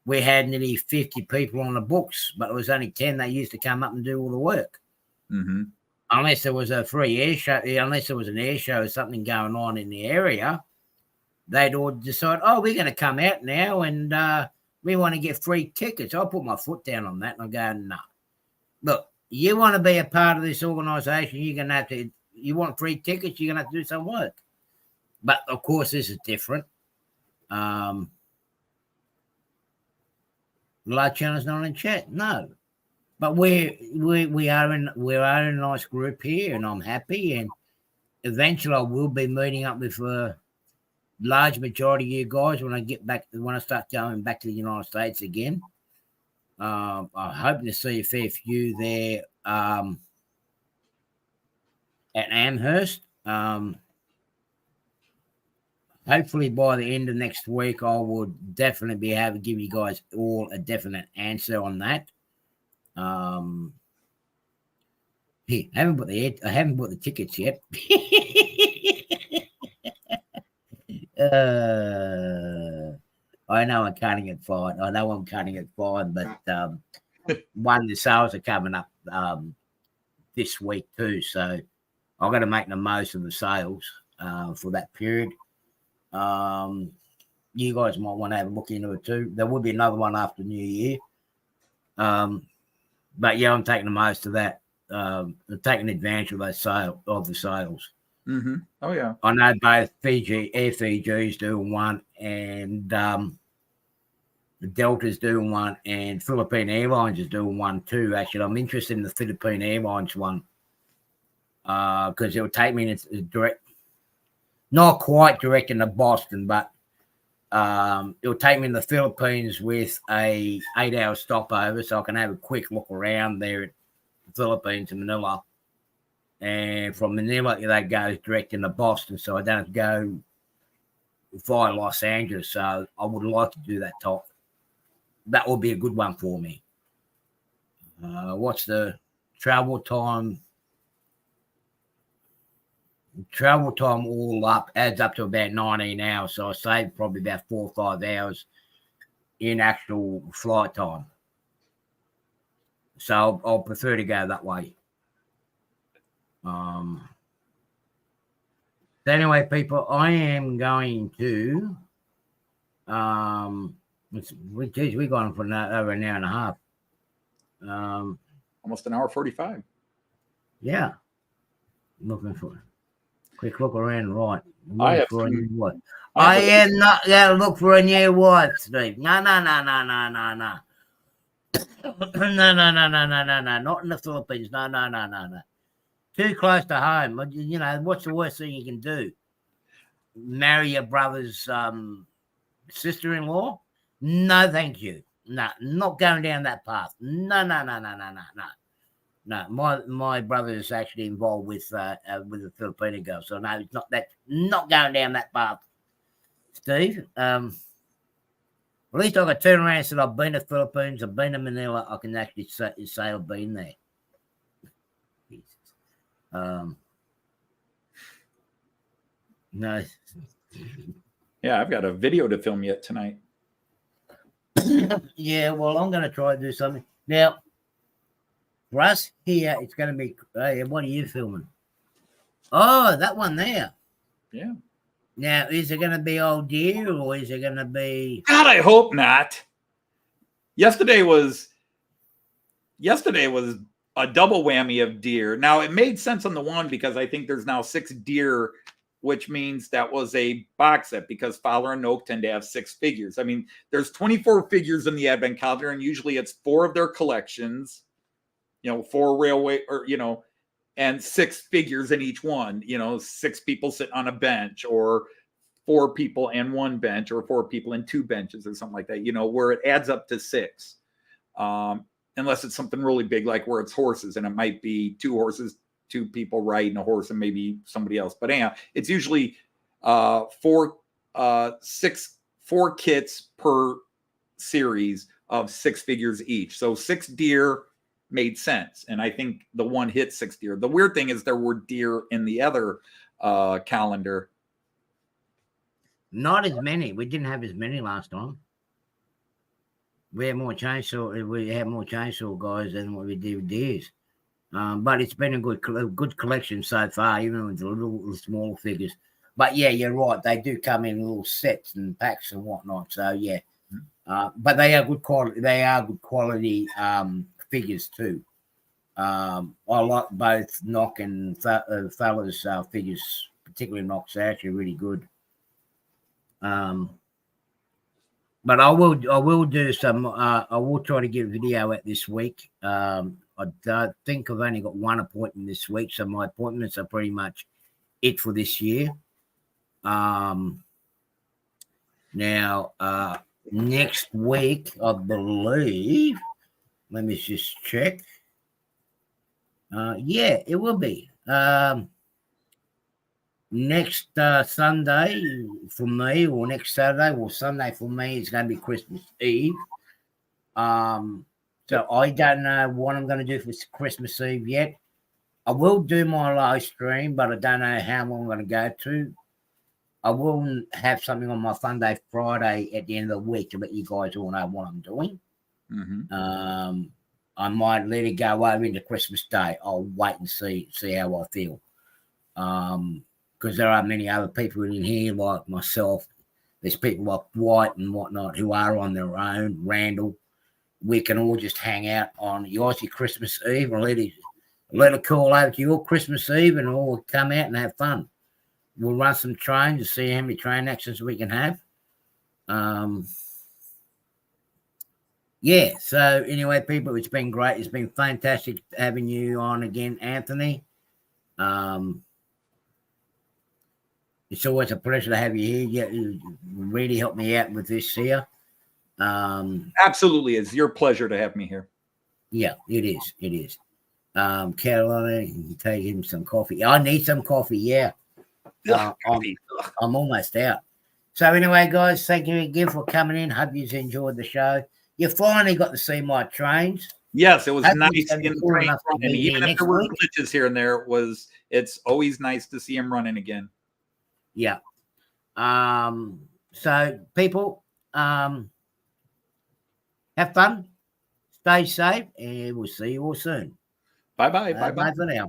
We had nearly 50 people on the books, but it was only 10 that used to come up and do all the work. Mm-hmm. Unless there was a free air show, unless there was an air show or something going on in the area, they'd all decide, we're going to come out now and we want to get free tickets. I'll put my foot down on that and I'll go, no. Look, you want to be a part of this organisation, you're going to have to, you want free tickets, you're going to have to do some work. But, of course, this is different. Large channel's not in chat, no. But we are in a nice group here, and I'm happy. And eventually I will be meeting up with a large majority of you guys when I start going back to the United States again. I'm hoping to see a fair few there at Amherst. Hopefully by the end of next week, I will definitely be able to give you guys all a definite answer on that. I haven't bought the tickets yet. I know I'm cutting it fine. But the sales are coming up this week too, so I've got to make the most of the sales for that period. You guys might want to have a look into it too. There will be another one after New Year. But yeah, I'm taking the most of that. I'm taking advantage of the sales. Mm-hmm. Oh yeah. I know both Air Fiji's doing one, and the Delta's doing one, and Philippine Airlines is doing one too. Actually, I'm interested in the Philippine Airlines one because it will take me in direct, not quite direct into Boston, but it'll take me in the Philippines with a 8-hour stopover, so I can have a quick look around there at the Philippines and Manila. And from Manila, that goes direct into Boston, so I don't have to go via Los Angeles. So I would like to do that type. That would be a good one for me. What's the travel time? Travel time all up adds up to about 19 hours. So I save probably about 4 or 5 hours in actual flight time. So I'll prefer to go that way. So anyway, people, I am going to we've gone for over an hour and a half. Almost an hour 45. Yeah. Looking for quick look around, right? I am not gonna look for a new wife, Steve. No. No, not in the Philippines. No. Too close to home. You know, what's the worst thing you can do? Marry your brother's sister-in-law? No, thank you. No, not going down that path. No. No, my brother is actually involved with a Filipino girl, so no, it's not going down that path, Steve. At least I can turn around and say I've been to the Philippines, I've been to Manila. I can actually say I've been there. No. Yeah, I've got a video to film yet tonight. Yeah, well, I'm going to try to do something. Now, for us here, it's going to be, what are you filming? Oh, that one there. Yeah. Now, is it going to be old deer or is it going to be... God, I hope not. Yesterday was a double whammy of deer. Now, it made sense on the one because I think there's now 6 deer, which means that was a box set because Fowler and Oak tend to have 6 figures. I mean, there's 24 figures in the Advent calendar, and usually it's 4 of their collections, 4 railway or, and 6 figures in each one, 6 people sitting on a bench, or 4 people and 1 bench, or 4 people and 2 benches, or something like that, where it adds up to 6. Unless it's something really big, like where it's horses, and it might be 2 horses, 2 people riding a horse, and maybe somebody else. But anyhow, it's usually 4 kits per series of 6 figures each. So 6 deer made sense, and I think the one hit 6 deer. The weird thing is there were deer in the other calendar. Not as many. We didn't have as many last time. We had more chainsaw guys than what we did with deers. But it's been a good collection so far, even with the little small figures. But yeah, you're right. They do come in little sets and packs and whatnot. So yeah, but they are good quality. They are good quality figures too. I like both Knock and Fowler's figures, particularly Knock's. They're actually really good. But I will do some. I will try to get a video out this week. I think I've only got 1 appointment this week, so my appointments are pretty much it for this year. Now, next week, I believe, let me just check. Yeah, it will be. Next Sunday for me, or next Saturday, or Sunday for me, is going to be Christmas Eve. So I don't know what I'm going to do for Christmas Eve yet. I will do my live stream, but I don't know how long I'm going to go to. I will have something on my Fun Day Friday at the end of the week to let you guys all know what I'm doing. Mm-hmm. I might let it go over into Christmas Day. I'll wait and see how I feel. Because there are many other people in here like myself. There's people like White and whatnot who are on their own. Randall. We can all just hang out on your Christmas Eve and let it call over to your Christmas Eve and all come out and have fun. We'll run some trains to see how many train actions we can have. Yeah, so anyway, people, it's been great. It's been fantastic having you on again, Anthony. It's always a pleasure to have you here. You really helped me out with this here. Absolutely. It's your pleasure to have me here. Yeah, it is. It is. Carolina, you can take him some coffee. I need some coffee, yeah. I'm almost out. So anyway, guys, thank you again for coming in. Hope you enjoyed the show. You finally got to see my trains. Yes, it was Hope nice it's gonna be seeing the cool train enough to running. be Even here if there next were week. glitches here and there, it's always nice to see him running again. Yeah. So people, have fun, stay safe, and we'll see you all soon. Bye-bye. Bye for now.